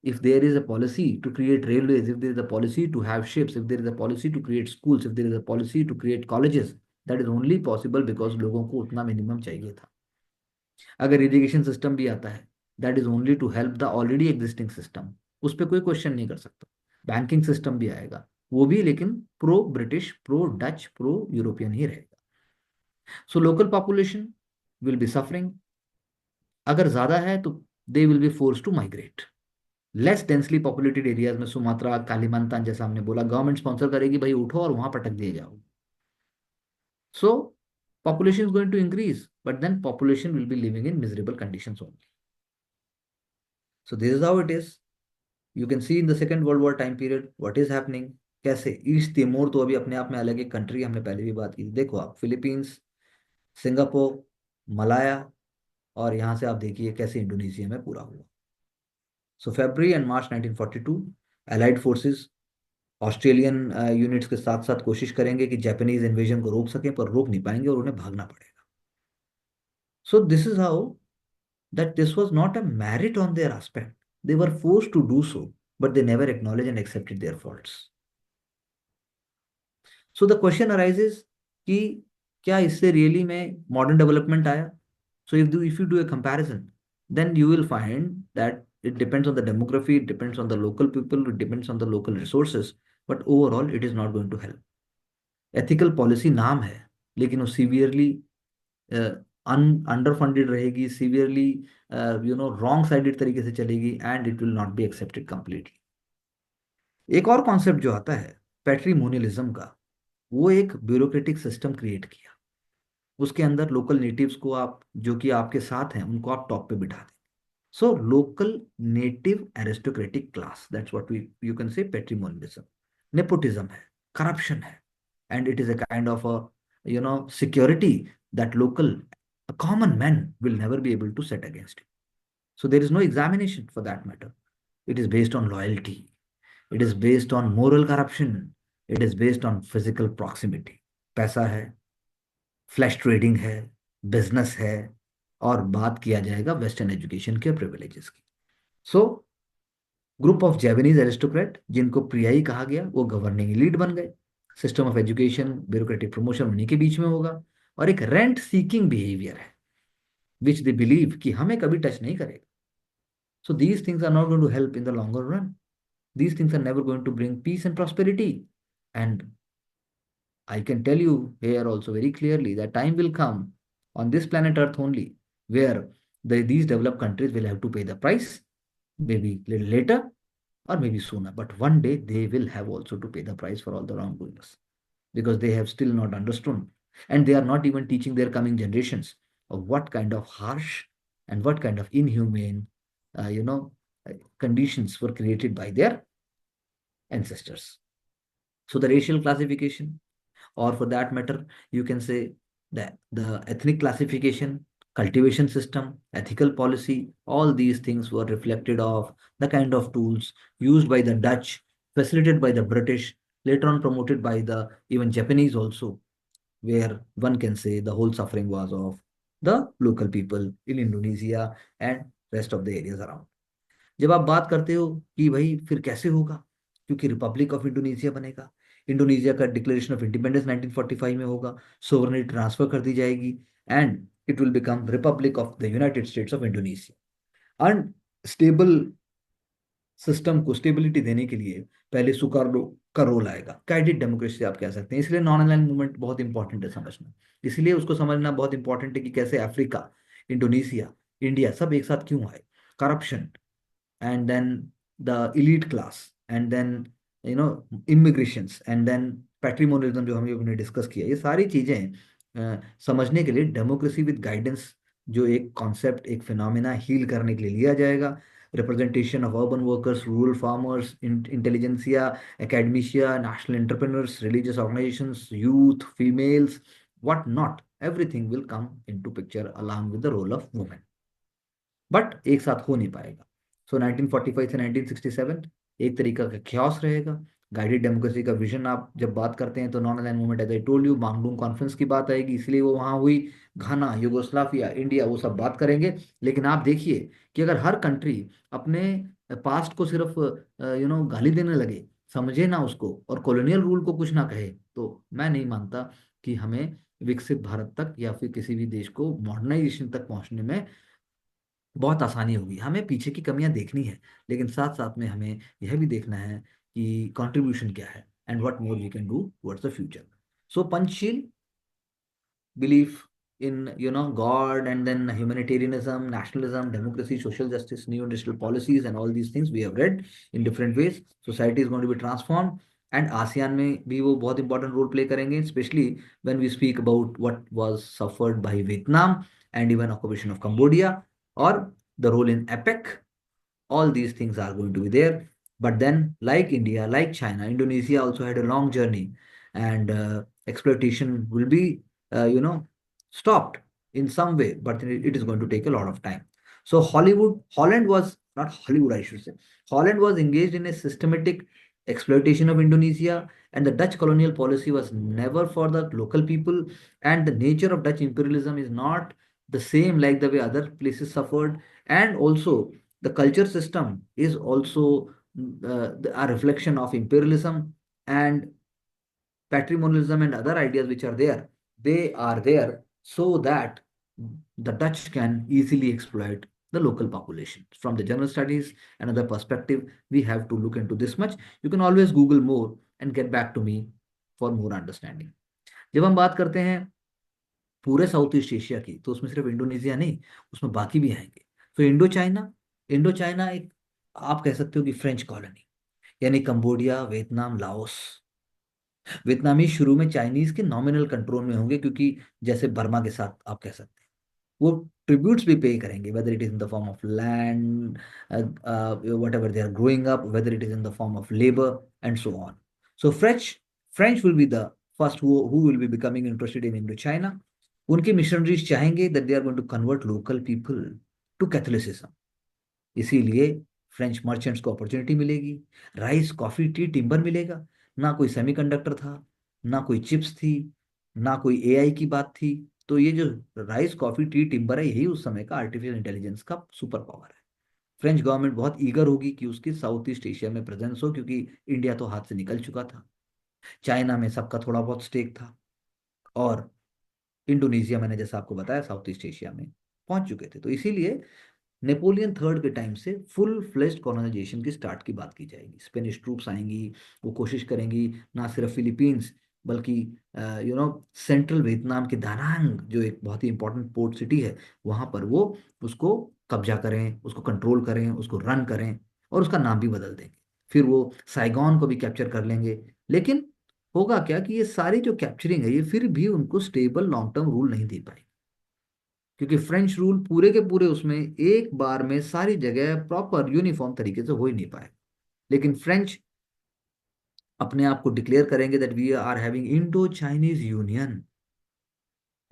if there is a policy to create railways, if there is a policy to have ships, if there is a policy to create schools, if there is a policy to create colleges, that is only possible because लोगों को उतना minimum चाहिए था. अगर irrigation system भी आता है, that is only to help the already existing system. उस पर कोई क्वेश्चन नहीं कर सकता. बैंकिंग सिस्टम भी आएगा, वो भी लेकिन pro British, pro Dutch, pro European ही रहेगा. So local population will be suffering. अगर ज्यादा है तो they will be force to migrate. Less densely populated areas में, सुमात्रा, कालीमंतान, जैसा हमने बोला, गवर्नमेंट स्पॉन्सर करेगी, भाई उठो और वहां पटक दिए जाओ. सो population is going to increase, but then population will be living in miserable conditions only. So this is how it is. You can see in the Second World War time period what is happening. कैसे east Timor तो अभी अपने आप में अलग एक country, हमने पहले भी बात की. देखो आप, फिलीपींस, सिंगापुर, मलाया, और यहाँ से आप देखिए कैसे इंडोनेशिया में पूरा हुआ. So February and March 1942, allied forces Australian units के साथ साथ कोशिश करेंगे कि जापानीज इन्वेजन को रोक सकें, पर रोक नहीं पाएंगे और उन्हें भागना पड़ेगा. सो this is how that this was not a merit on their aspect. They were forced to do so, but they never acknowledged and accepted their faults. So the question arises कि क्या इससे रियली में modern development आया? So if you do a comparison, then you will find that it depends on the demography, it depends on the local people, it depends on the local resources, but overall it is not going to help. Ethical policy नाम है, लेकिन वो severely under funded रहेगी, severely wrong sided तरीके से चलेगी, and it will not be accepted completely. एक और कॉन्सेप्ट जो आता है पैट्रीमोनियलिज्म का, वो एक ब्यूरोक्रेटिक सिस्टम क्रिएट किया. उसके अंदर लोकल नेटिव्स को आप, जो कि आपके साथ हैं, उनको आप टॉप पे बिठा दें. So local native aristocratic class, that's what we you can say patrimonialism. Nepotism है, करप्शन है, and it is a kind of a security that local, a common man will never be able to set against it. So there is no examination for that matter. It is based on loyalty, it is based on moral corruption, it is based on physical proximity. पैसा है, flash trading है, business है, और बात किया जाएगा western education के privileges की. So group of Japanese aristocrat, जिनको प्रियाई कहा गया, वो गवर्निंग एलीट बन गए. System of education, bureaucratic promotion उन्हीं के बीच में होगा. और एक रेंट सीकिंग बिहेवियर है विच दे बिलीव कि हमें कभी टच नहीं करेगा. So these things are not going to help in the longer run. These things are never going to bring peace and prosperity. And I can tell you here also very clearly that time will come on this planet Earth only where these developed countries will have to pay the price, maybe little later or maybe sooner, but one day they will have also to pay the price for all the wrongdoings, because they have still not understood, and they are not even teaching their coming generations of what kind of harsh and what kind of inhumane uh, you know conditions were created by their ancestors. So the racial classification, or for that matter you can say that the ethnic classification, cultivation system, ethical policy, all these things were reflected of the kind of tools used by the Dutch, facilitated by the British, later on promoted by the even Japanese also, where one can say the whole suffering was of the local people in Indonesia and rest of the areas around. जब आप बात करते हो कि भाई फिर कैसे होगा, क्योंकि रिपब्लिक ऑफ इंडोनेशिया बनेगा, इंडोनेशिया का डिक्लेरेशन ऑफ इंडिपेंडेंस 1945 में होगा, सोवरेनिटी ट्रांसफर कर दी जाएगी, and it will become Republic of the United states of Indonesia. Unstable system को स्टेबिलिटी देने के लिए पहले सुकार्लो का रोल आएगा. गाइडेड डेमोक्रेसी आप कह सकते हैं. इसलिए नॉन अलाइन्ड मूवमेंट बहुत इंपॉर्टेंट है समझना. इसलिए उसको समझना बहुत इंपॉर्टेंट है कि कैसे अफ्रीका, इंडोनेशिया, इंडिया सब एक साथ क्यों आए. Corruption, and then the elite class, and then immigrations, and then पैट्रीमोनियलिज्म जो हमने डिस्कस किया, ये सारी चीजें समझने के लिए डेमोक्रेसी विद गाइडेंस जो एक कॉन्सेप्ट, एक फिनोमिना हील करने के लिए लिया जाएगा। Representation of urban workers, rural farmers, intelligentsia, academia, national entrepreneurs, religious organisations, youth, females, what not, everything will come into picture along with the role of women, but एक साथ हो नहीं पाएगा। सो 1945 से 1967 एक तरीका का chaos रहेगा। गाइडेड डेमोक्रेसी का विजन आप जब बात करते हैं तो non aligned movement, as I told you, Bandung conference की बात आएगी, इसलिए वो वहाँ हुई। घाना, यूगोस्लाविया, इंडिया, वो सब बात करेंगे। लेकिन आप देखिए कि अगर हर कंट्री अपने पास्ट को सिर्फ गाली देने लगे, समझे ना उसको, और कॉलोनियल रूल को कुछ ना कहे, तो मैं नहीं मानता कि हमें विकसित भारत तक या फिर किसी भी देश को मॉडर्नाइजेशन तक पहुंचने में बहुत आसानी होगी। हमें पीछे की कमियां देखनी है, लेकिन साथ साथ में हमें यह भी देखना है कि कंट्रीब्यूशन क्या है and what more we can do towards the future. So Panchsheel, belief in God, and then humanitarianism, nationalism, democracy, social justice, neo-industrial policies, and all these things we have read in different ways. Society is going to be transformed, and ASEAN में भी वो बहुत important role play करेंगे, especially when we speak about what was suffered by Vietnam and even occupation of Cambodia, or the role in APEC. All these things are going to be there. But then, like India, like China, Indonesia also had a long journey, and exploitation will be, stopped in some way, but it is going to take a lot of time. So Holland was not Hollywood, I should say. Holland was engaged in a systematic exploitation of Indonesia, and the Dutch colonial policy was never for the local people. And the nature of Dutch imperialism is not the same like the way other places suffered. And also, the culture system is also a reflection of imperialism, and patrimonialism and other ideas which are there. They are there so that the Dutch can easily exploit the local population. From the general studies and other perspective, we have to look into this much. You can always Google more and get back to me for more understanding. जब हम बात करते हैं पूरे south East Asia की, तो उसमें सिर्फ इंडोनेशिया नहीं, उसमें बाकी भी आएंगे। तो इंडो चाइना एक, आप कह सकते हो कि फ्रेंच कॉलोनी, यानी कंबोडिया, वियतनाम, लाओस। वियतनामी शुरू में चाइनीज के नॉमिनल कंट्रोल में होंगे, क्योंकि जैसे बर्मा के साथ आप कह सकते हैं, वो ट्रिब्यूट्स भी पे करेंगे, whether it is in the form of land, whatever they are growing up, whether it is in the form of labour and so on. So French will be the first who will be becoming interested in Indo China. उनके missionaries चाहेंगे that they are going to convert local people to Catholicism, इसीलिए French merchants को opportunity मिलेगी। Rice, coffee, tea, timber मिलेगा। ना कोई semiconductor था, ना कोई चिप्स थी, ना कोई एआई की बात थी। तो ये जो राइस, कॉफी, टी, टिम्बर है, यही उस समय का आर्टिफिशियल इंटेलिजेंस का सुपर पावर है। फ्रेंच गवर्नमेंट बहुत ईगर होगी कि उसकी साउथ ईस्ट एशिया में प्रेजेंस हो, क्योंकि इंडिया तो हाथ से निकल चुका था। चाइना में सबका थोड़ा बहुत स्टेक था, और इंडोनेशिया, मैंने जैसा आपको बताया, साउथ ईस्ट एशिया में पहुंच चुके थे। तो इसीलिए नेपोलियन थर्ड के टाइम से फुल फ्लेज्ड कॉलोनाइजेशन की स्टार्ट की बात की जाएगी। स्पेनिश ट्रूप्स आएंगी, वो कोशिश करेंगी ना सिर्फ फिलीपींस, बल्कि सेंट्रल वियतनाम के दानांग, जो एक बहुत ही इंपॉर्टेंट पोर्ट सिटी है, वहाँ पर वो उसको कब्जा करें, उसको कंट्रोल करें, उसको रन करें, और उसका नाम भी बदल देंगे। फिर वो साइगॉन को भी कैप्चर कर लेंगे। लेकिन होगा क्या कि ये सारी जो कैप्चरिंग है, ये फिर भी उनको स्टेबल लॉन्ग टर्म रूल नहीं दे पाई, क्योंकि फ्रेंच रूल पूरे के पूरे उसमें एक बार में सारी जगह प्रॉपर यूनिफॉर्म तरीके से हो ही नहीं पाए। लेकिन फ्रेंच अपने आप को डिक्लेयर करेंगे that we are having Indo Chinese union.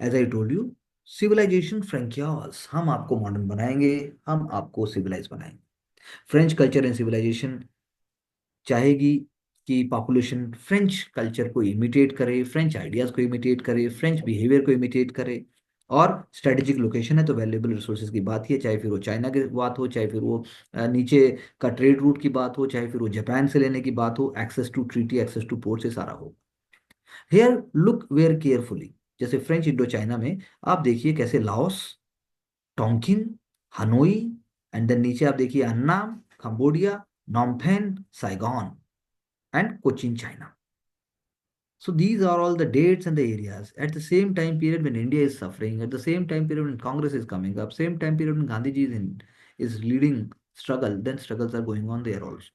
As I told you, civilisation फ्रेंकियाज, हम आपको मॉडर्न बनाएंगे, हम आपको सिविलाइज बनाएंगे। फ्रेंच कल्चर एंड सिविलाइजेशन चाहेगी कि पॉपुलेशन फ्रेंच कल्चर को इमिटेट करे, फ्रेंच आइडियाज को इमिटेट करे, फ्रेंच बिहेवियर को इमिटेट करे। और स्ट्रेटेजिक लोकेशन है तो वैल्यूएबल रिसोर्सेज की बात ही है, चाहे फिर वो चाइना की बात हो, चाहे फिर वो नीचे का ट्रेड रूट की बात हो, चाहे फिर वो जापान से लेने की बात हो, access to treaty, access to port से सारा हो। हेयर लुक वेयर केयरफुली, जैसे फ्रेंच इंडो चाइना में आप देखिए कैसे Laos, Tonkin, Hanoi, and then नीचे आप देखिए Annam, Cambodia, Phnom Penh, Saigon, and Cochin, China. So these are all the dates and the areas. At the same time period when India is suffering, at the same time period when Congress is coming up, same time period when Gandhiji is leading struggle, then struggles are going on there also.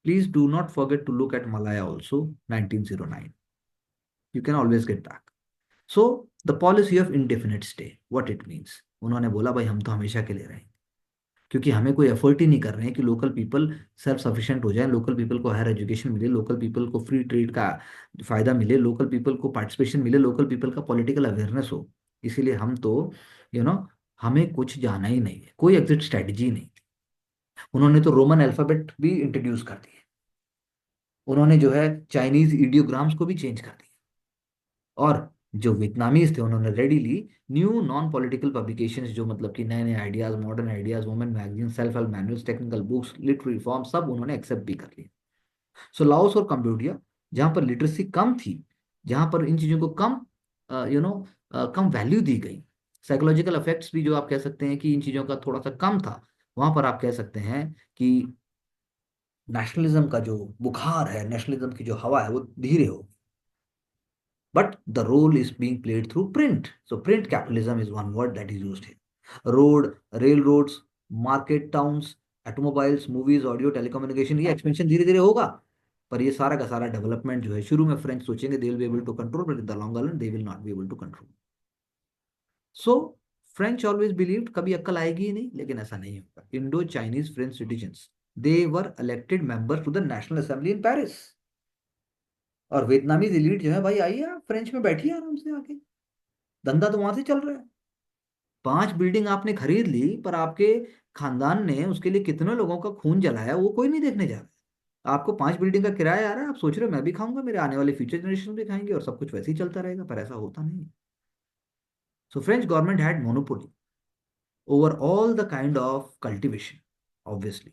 Please do not forget to look at Malaya also, 1909. You can always get back. So the policy of indefinite stay, what it means, उन्होंने बोला भाई हम तो हमेशा के लिए रहेंगे, क्योंकि हमें कोई एफर्ट ही नहीं कर रहे हैं कि लोकल पीपल सेल्फ सफिशिएंट हो जाए, लोकल पीपल को हायर एजुकेशन मिले, लोकल पीपल को फ्री ट्रेड का फायदा मिले, लोकल पीपल को पार्टिसिपेशन मिले, लोकल पीपल का पॉलिटिकल अवेयरनेस हो। इसीलिए हम तो यू नो हमें कुछ जाना ही नहीं है, कोई एग्जिट स्ट्रेटजी नहीं। उन्होंने तो रोमन अल्फाबेट भी इंट्रोड्यूस कर दिए, उन्होंने जो है चाइनीज इडियोग्राम्स को भी चेंज कर दिया, और जो वियतनामीज थे उन्होंने readily new non political publications, जो मतलब कि नए नए ideas, modern ideas, women magazine, self help manuals, technical books, literary form, सब उन्होंने एक्सेप्ट भी कर लिए। सो लाओस और कंबोडिया, जहाँ पर लिटरेसी कम थी, जहाँ पर इन चीज़ों को कम यू नो कम वैल्यू दी गई, साइकोलॉजिकल इफेक्ट्स भी जो आप कह सकते हैं कि इन चीज़ों का थोड़ा सा कम था, वहाँ पर आप कह सकते हैं कि नेशनलिज्म का जो बुखार है, नेशनलिज्म की जो हवा है, वो धीरे हो। But the role is being played through print. So print capitalism is one word that is used here. Road, railroads, market towns, automobiles, movies, audio, telecommunication, ये एक्सपेंशन धीरे धीरे होगा, पर ये सारा का सारा डेवलपमेंट जो है, शुरू में फ्रेंच सोचेंगे they will be able to control, but in the long run they will not be able to control. So French always believed कभी अक्ल आएगी ही नहीं, लेकिन ऐसा नहीं होगा। Indo Chinese French citizens, they were elected member to the National Assembly in Paris. और वियतनामीज एलीट जो है, भाई आइए आप फ्रेंच में बैठिए आराम से आके, धंधा तो वहां से चल रहा है। 5 बिल्डिंग आपने खरीद ली, पर आपके खानदान ने उसके लिए कितने लोगों का खून जलाया वो कोई नहीं देखने जा रहा। आपको 5 बिल्डिंग का किराया आ रहा है, आप सोच रहे हो मैं भी खाऊंगा, मेरे आने वाले फ्यूचर जनरेशन भी खाएंगे, और सब कुछ वैसे ही चलता रहेगा, पर ऐसा होता नहीं। सो French government had monopoly over all the kind of cultivation, obviously,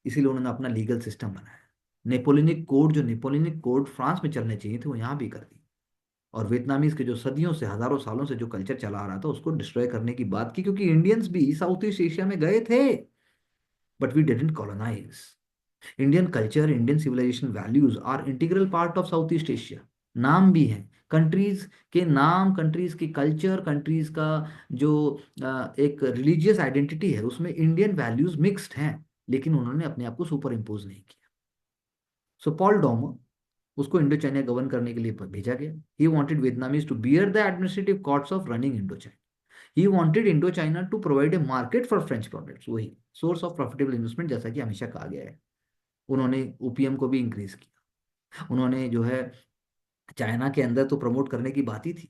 इसीलिए उन्होंने अपना लीगल सिस्टम बनाया। नेपोलियनिक कोड, जो नेपोलियनिक कोड फ्रांस में चलने चाहिए थे, वो यहाँ भी कर दी। और वियतनामीज के जो सदियों से, हजारों सालों से जो कल्चर चला आ रहा था, उसको डिस्ट्रॉय करने की बात की, क्योंकि इंडियंस भी साउथ ईस्ट एशिया में गए थे, but we didn't colonize. Indian culture, Indian civilization values are integral part of South East Asia. नाम भी है कंट्रीज के नाम, कंट्रीज की कल्चर, कंट्रीज का जो एक रिलीजियस आइडेंटिटी है, उसमें इंडियन वैल्यूज मिक्स्ड हैं, लेकिन उन्होंने अपने आप को सुपर इम्पोज नहीं किया। सो पॉल डोमो, उसको इंडो चाइना गवर्न करने के लिए भेजा गया। He wanted Vietnamese to bear the administrative costs of running Indo China. He wanted Indo China to provide a market for French products, वही सोर्स ऑफ प्रॉफिटेबल इन्वेस्टमेंट, जैसा कि हमेशा कहा गया है। उन्होंने ओपीएम को भी इंक्रीज किया, उन्होंने जो है चाइना के अंदर तो प्रमोट करने की बात ही थी।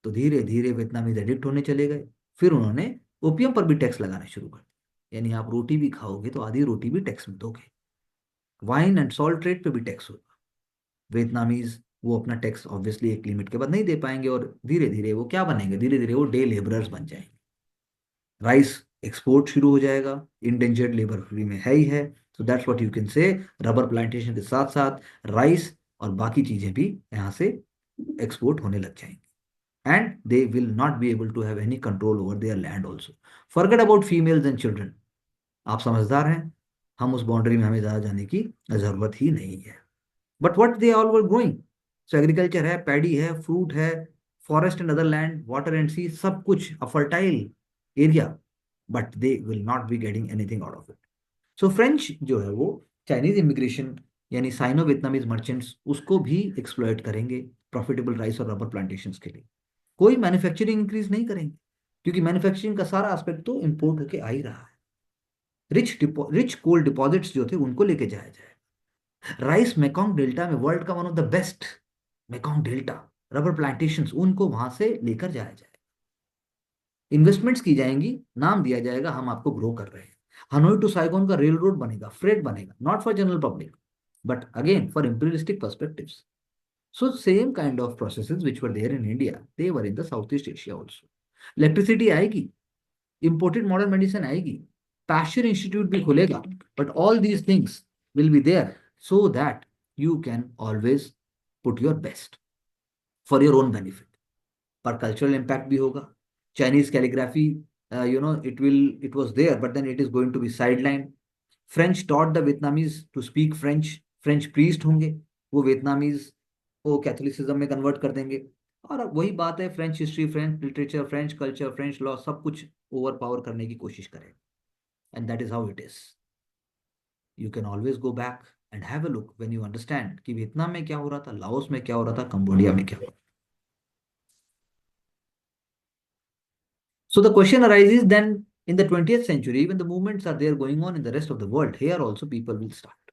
तो धीरे धीरे वियतनामीज एडिक्ट होने चले गए। फिर उन्होंने ओपीएम पर भी टैक्स लगाना शुरू कर दिया, यानी आप रोटी भी खाओगे तो आधी रोटी भी टैक्स में दोगे। वाइन एंड सॉल्ट ट्रेड पे भी टैक्स होगा। वियतनामीज वो अपना टैक्स ऑब्वियसली एक लिमिट के बाद नहीं दे पाएंगे, और धीरे धीरे वो क्या बनेंगे, धीरे धीरे वो डे लेबरर्स बन जाएंगे। राइस एक्सपोर्ट शुरू हो जाएगा, इंडेंजर्ड लेबर फ्री में है ही है। So that's what you can से, रबर प्लांटेशन के साथ साथ राइस और बाकी चीजें भी यहाँ से एक्सपोर्ट होने लग जाएंगी, and they will not be able to have any control over their land also. Forget about females and children, आप समझदार हैं, हम उस बाउंड्री में हमें ज्यादा जाने की जरूरत ही नहीं है। But what they all were growing, so agriculture है, पैडी है, फ्रूट है, forest and other land, water and sea, सब कुछ a fertile area, but they will not be getting anything out of it. So French जो है वो Chinese immigration, यानी Sino Vietnamese merchants, उसको भी एक्सप्लॉयट करेंगे प्रॉफिटेबल राइस और रबर प्लांटेशन के लिए। कोई मैन्युफैक्चरिंग इंक्रीज नहीं करेंगे, क्योंकि मैन्युफैक्चरिंग का सारा एस्पेक्ट तो इंपोर्ट होके आ ही रहा है। रिच कोल डिपॉजिट्स जो थे उनको लेके जाया जाए। राइस मेकॉन्ग डेल्टा में वर्ल्ड का one of the best, Mekong delta, rubber plantations, उनको वहां से लेकर जाया जाए। इन्वेस्टमेंट्स की जाएंगी, नाम दिया जाएगा हम आपको ग्रो कर रहे हैं। हनोई टू साइगोन का रेल रोड बनेगा, फ्रेट बनेगा, not for general public, but again for imperialistic perspectives. So same kind of processes which were there in India, they were in the Southeast Asia also. Electricity आएगी, imported modern medicine आएगी, Pasteur Institute भी खुलेगा, but all these things will be there so that you can always put your best for your own benefit. पर cultural impact भी होगा। Chinese calligraphy, it was there, but then it is going to be sideline. French taught the Vietnamese to speak French, French priest होंगे, वो Vietnamese को Catholicism में convert कर देंगे। और अब वही बात है, French history, French literature, French culture, French law, सब कुछ ओवर पावर करने की कोशिश करें, and that is how it is. You can always go back and have a look when you understand कि वियतनाम में क्या हो रहा था, लाओस में क्या हो रहा था, कंबोडिया में क्या हो रहा था। So the question arises then, in the 20th century, when the movements are there going on in the rest of the world, here also people will start.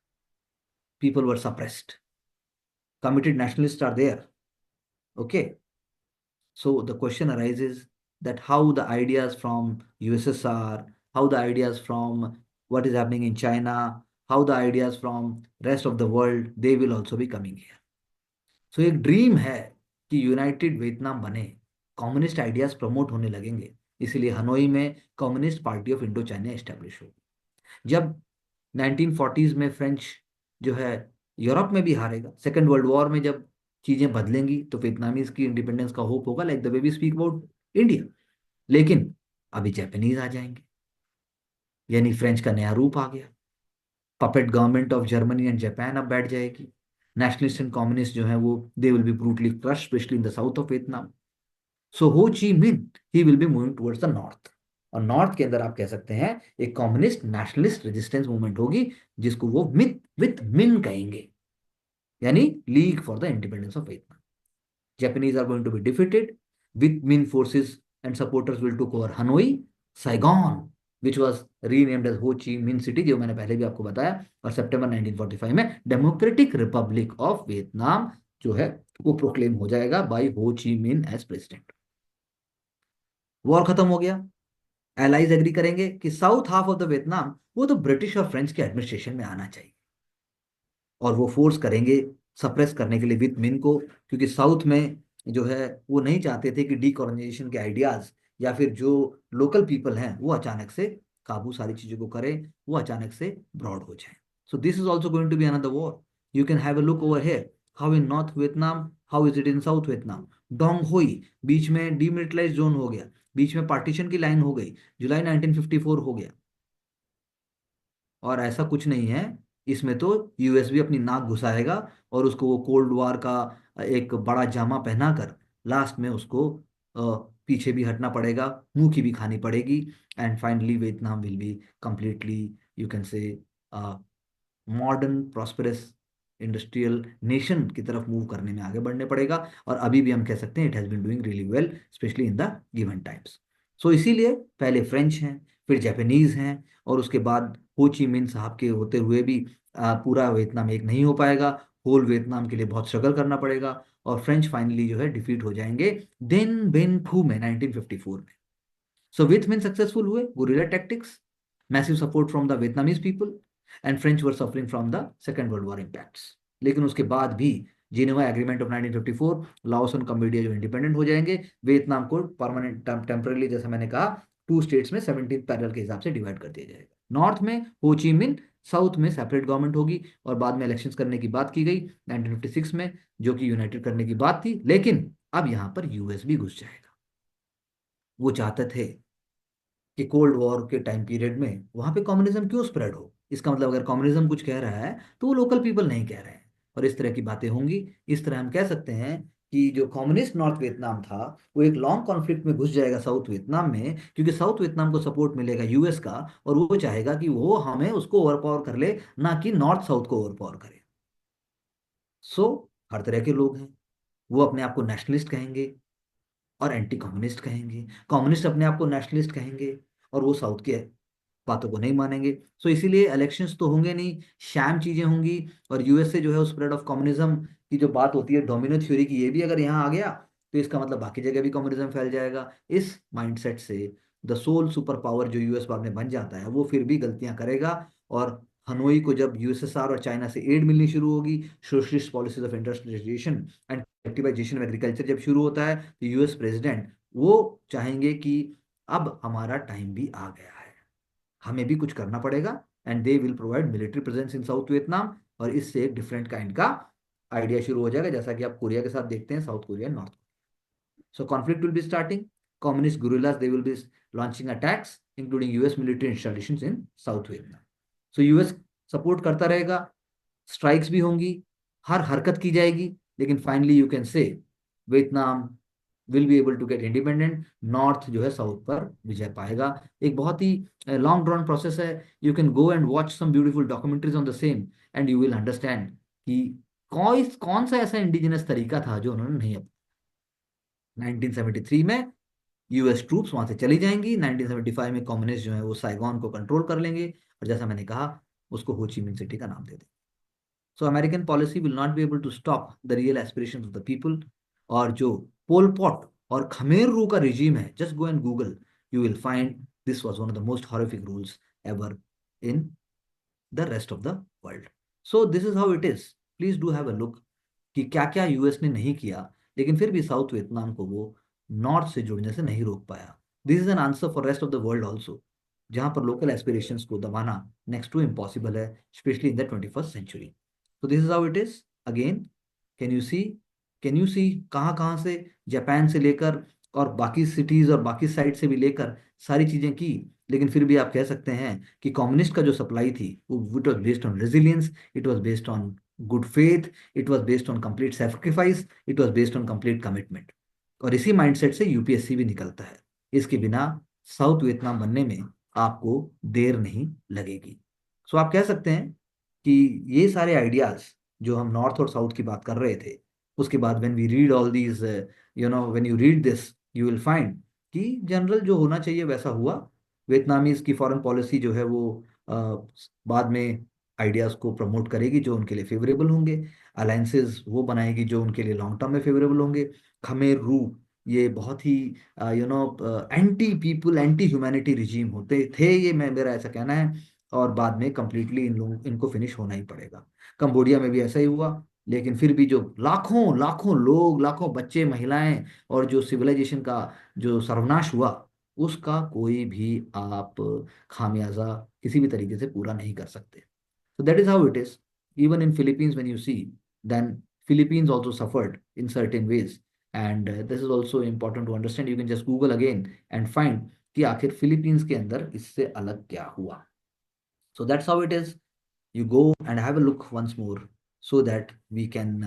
People were suppressed. Committed nationalists are there. Okay. So the question arises that how the ideas from USSR, how the ideas from what is happening in China, how the ideas from rest of the world, they will also be coming here. So एक dream है कि United Vietnam बने, communist ideas promote होने लगेंगे, इसलिए Hanoi में communist party of Indo China establish होगी। जब 1940s में फ्रेंच जो है यूरोप में भी हारेगा, सेकेंड वर्ल्ड वॉर में जब चीजें बदलेंगी तो वियतनामीज की इंडिपेंडेंस का होप होगा, like the way we speak about India. लेकिन अभी जापानीज आ जाएंगे, यानी फ्रेंच का नया रूप आ गया। Puppet government of Germany and Japan अब बैठ जाएगी। नेशनलिस्ट एंड कम्युनिस्ट जो है वो they will be brutally crush, especially in the south of Vietnam. So Ho Chi Minh he will be moving towards the north, और north के अंदर आप कह सकते हैं एक कम्युनिस्ट नेशनलिस्ट रेजिस्टेंस मूवमेंट होगी, जिसको वो मिथ विथ मिन कहेंगे, यानी league for the independence of Vietnam. Japanese are going to be defeated. With Minh forces and supporters will took over Hanoi, Saigon, which was renamed as Ho Chi Minh City, जो मैंने पहले भी आपको बताया। और सितंबर 1945 में डेमोक्रेटिक रिपब्लिक ऑफ वियतनाम जो है वो प्रोक्लेम हो जाएगा बाय हो ची मिन एज प्रेसिडेंट। वॉर खत्म हो गया। एलाइज एग्री करेंगे कि south half of the Vietnam वो तो ब्रिटिश और फ्रेंच के एडमिनिस्ट्रेशन में आना चाहिए, और वो फोर्स करेंगे सप्रेस करने के लिए विथ मिन को, क्योंकि साउथ में जो है वो नहीं चाहते थे कि डीकोलोनाइजेशन के आइडियाज या फिर जो लोकल पीपल हैं वो अचानक से काबू सारी चीजों को करें, वो अचानक से ब्रॉड हो जाए। So this is also going to be another war. You can have a look over here, how in North Vietnam, how is it in South Vietnam. Dong Hoi बीच में डीमिलिटराइज जोन हो गया, बीच में partition की line हो गई, जुलाई 1954 हो गया। और ऐसा कुछ नहीं है, इसमें तो यूएस भी अपनी नाक घुसाएगा और उसको वो कोल्ड वॉर का एक बड़ा जामा पहनाकर लास्ट में उसको पीछे भी हटना पड़ेगा, मुंह की भी खानी पड़ेगी, and finally Vietnam will be completely, you can से, मॉडर्न प्रॉस्पेरस इंडस्ट्रियल नेशन की तरफ मूव करने में आगे बढ़ने पड़ेगा। और अभी भी हम कह सकते हैं it has been doing really well, especially in the given times. So इसीलिए पहले फ्रेंच हैं, फिर जापानीज हैं, और उसके बाद हो ची मिन साहब के होते हुए भी पूरा वियतनाम एक नहीं हो पाएगा, होल वियतनाम के लिए बहुत स्ट्रगल करना पड़ेगा, और फ्रेंच फाइनली जो है डिफीट हो जाएंगे दिन बिन फू में 1954 में। सो वियतमिन सक्सेसफुल हुए, guerrilla tactics, massive support from the Vietnamese people, and French were suffering from the second world war impacts. लेकिन उसके बाद भी जिनेवा एग्रीमेंट ऑफ 1954, लाओस और कंबोडिया जो इंडिपेंडेंट हो जाएंगे, वियतनाम को परमानेंट टेम्पररी, जैसा मैंने कहा, टू स्टेट्स में 17 पैरेलल के हिसाब से डिवाइड कर दिया जाएगा। नॉर्थ में हो ची मिन, साउथ में सेपरेट गवर्नमेंट होगी, और बाद में इलेक्शंस करने की बात की गई 1956 में, जो कि यूनाइटेड करने की बात थी। लेकिन अब यहां पर यूएस भी घुस जाएगा। वो चाहते थे कि कोल्ड वॉर के टाइम पीरियड में वहां पे कम्युनिज्म क्यों स्प्रेड हो, इसका मतलब अगर कम्युनिज्म कुछ कह रहा है तो वो लोकल पीपल नहीं कह रहे हैं, और इस तरह की बातें होंगी। इस तरह हम कह सकते हैं कि जो कम्युनिस्ट नॉर्थ वियतनाम था वो एक लॉन्ग कॉन्फ्लिक्ट में घुस जाएगा साउथ वियतनाम में, क्योंकि साउथ वियतनाम को सपोर्ट मिलेगा यूएस का, और वो चाहेगा कि वो हमें उसको ओवरपावर कर ले, ना कि नॉर्थ साउथ को ओवरपावर करे। सो हर तरह के लोग हैं, वो अपने आप को नेशनलिस्ट कहेंगे और एंटी कम्युनिस्ट कहेंगे, कम्युनिस्ट अपने आप को नेशनलिस्ट कहेंगे, और वो साउथ के बातों को नहीं मानेंगे। सो इसीलिए इलेक्शंस तो होंगे नहीं, शैम चीजें होंगी, और यूएस से जो है स्प्रेड ऑफ कम्युनिज्म की जो बात होती है डोमिनो थ्योरी की, ये भी अगर यहाँ आ गया तो इसका मतलब बाकी जगह भी कम्युनिज्म फैल जाएगा। इस माइंडसेट से द सोल सुपर पावर जो यूएस बाद में बन जाता है वो फिर भी गलतियां करेगा, और हनोई को जब यूएसएसआर और चाइना से एड मिलनी शुरू होगी, socialist policies of industrialization and collectivization of agriculture जब शुरू होता है, तो यूएस प्रेसिडेंट वो चाहेंगे कि अब हमारा टाइम भी आ गया है, हमें भी कुछ करना पड़ेगा, and they will provide military presence in South Vietnam. और इससे एक डिफरेंट काइंड का आइडिया शुरू हो जाएगा, जैसा कि आप कोरिया के साथ देखते हैं, South Korea north. So conflict will be starting, communist guerrillas they will be launching attacks including US military installations in South Vietnam. So US support करता रहेगा, स्ट्राइक्स भी होंगी, हर हरकत की जाएगी, लेकिन finally you can say Vietnam will be able to get independent, north जो है साउथ पर विजय पाएगा। एक बहुत ही लॉन्ग ड्रॉन प्रोसेस है। You can go and watch some beautiful documentaries on the same, and you will understand कि कौन सा ऐसा इंडिजिनस तरीका था जो उन्होंने नहीं अपनाया। 1973 में यूएस ट्रूप्स वहां से चली जाएंगी। 1975 में कम्युनिस्ट जो है वो साइगॉन को कंट्रोल कर लेंगे, और जैसा मैंने कहा उसको हो ची मिन सिटी का नाम दे देंगे। So American policy will not be able to stop the real aspirations of the people. और जो पोल पॉट और खमेर रू का रिजीम है, just go and Google, you will find this was one of the most horrific rules ever in the rest of the world. So this is how it is. Please do have a look कि क्या क्या US ने नहीं किया, लेकिन फिर भी south Vietnam को वो नॉर्थ से जुड़ने से नहीं रोक पाया। This is an answer for rest of the world also, जहां पर लोकल एस्पिरेशंस को दबाना नेक्स्ट टू इम्पॉसिबल है, especially in the 21st century. तो this is how it is again. Can you see, can you see कहाँ कहाँ से Japan से लेकर और बाकी सिटीज और बाकी साइड से भी लेकर सारी चीजें की, लेकिन फिर भी आप कह सकते हैं कि कम्युनिस्ट का जो सप्लाई थी वो it was based on resilience, it was based on good faith, it was based on complete sacrifice, it was based on complete commitment. और इसी माइंडसेट से यूपीएससी भी निकलता है। इसके बिना साउथ वियतनाम बनने में आपको देर नहीं लगेगी। सो आप कह सकते हैं कि ये सारे आइडियाज जो हम नॉर्थ और साउथ की बात कर रहे थे, उसके बाद when we read all these, when you read this you will find कि जनरल जो होना चाहिए वैसा हुआ। वियतनामीज की फॉरेन पॉलिसी जो है वो बाद में आइडियाज को प्रमोट करेगी जो उनके लिए फेवरेबल होंगे, अलायंसेज वो बनाएगी जो उनके लिए लॉन्ग टर्म में फेवरेबल होंगे। खमेर रू ये बहुत ही anti people anti humanity regime होते थे, ये मैं मेरा ऐसा कहना है। और बाद में कंप्लीटली इन लोगों इनको फिनिश होना ही पड़ेगा। कंबोडिया में भी ऐसा ही हुआ, लेकिन फिर भी जो लाखों लाखों लोग, लाखों बच्चे, महिलाएं और जो सिविलाइजेशन का जो सर्वनाश हुआ, उसका कोई भी आप खामियाजा किसी भी तरीके से पूरा नहीं कर सकते। So that is how it is. Even in Philippines, when you see, then Philippines also suffered in certain ways. And this is also important to understand. You can just Google again and find कि आखिर Philippines के अंदर इससे अलग क्या हुआ. So that's how it is. You go and have a look once more so that we can,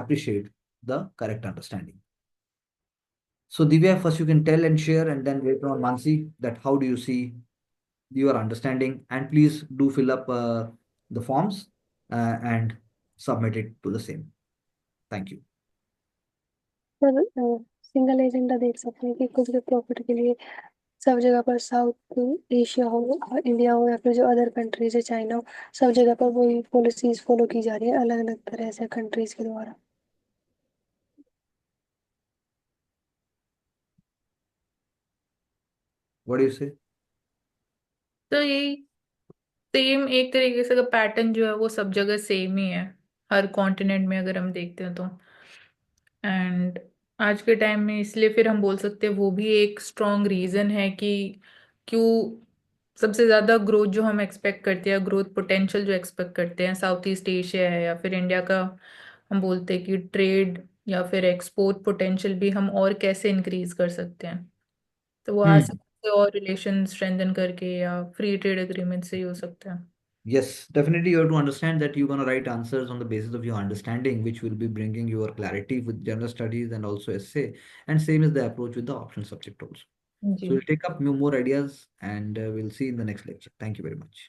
appreciate the correct understanding. So Divya, first you can tell and share, and then later on Mansi, that how do you see your understanding, and please do fill up the forms and submit it to the same. Thank you. Sir single agenda देख सकते हैं कि कुछ भी profit के लिए सब जगह पर साउथ एशिया हो, इंडिया हो, या फिर जो अदर कंट्रीज है, चाइना हो, सब जगह पर वही पॉलिसीज फॉलो की जा रही है अलग अलग तरह से कंट्रीज के द्वारा। What do you say? तो यही सेम एक तरीके से का पैटर्न जो है वो सब जगह सेम ही है, हर कॉन्टिनेंट में अगर हम देखते हैं तो। एंड आज के टाइम में इसलिए फिर हम बोल सकते हैं वो भी एक स्ट्रॉन्ग रीजन है कि क्यों सबसे ज्यादा ग्रोथ जो हम एक्सपेक्ट करते हैं, ग्रोथ पोटेंशियल जो एक्सपेक्ट करते हैं साउथ ईस्ट एशिया है या फिर इंडिया का, हम बोलते हैं कि ट्रेड या फिर एक्सपोर्ट पोटेंशियल भी हम और कैसे इंक्रीज कर सकते हैं। तो वो आ Hmm. सकते हैं और रिलेशन स्ट्रेंथन करके या फ्री ट्रेड एग्रीमेंट से ही हो सकता है। Yes, definitely you have to understand that you're going to write answers on the basis of your understanding, which will be bringing your clarity with general studies and also essay. And same is the approach with the optional subject also. Ji. So we'll take up more ideas and we'll see in the next lecture. Thank you very much.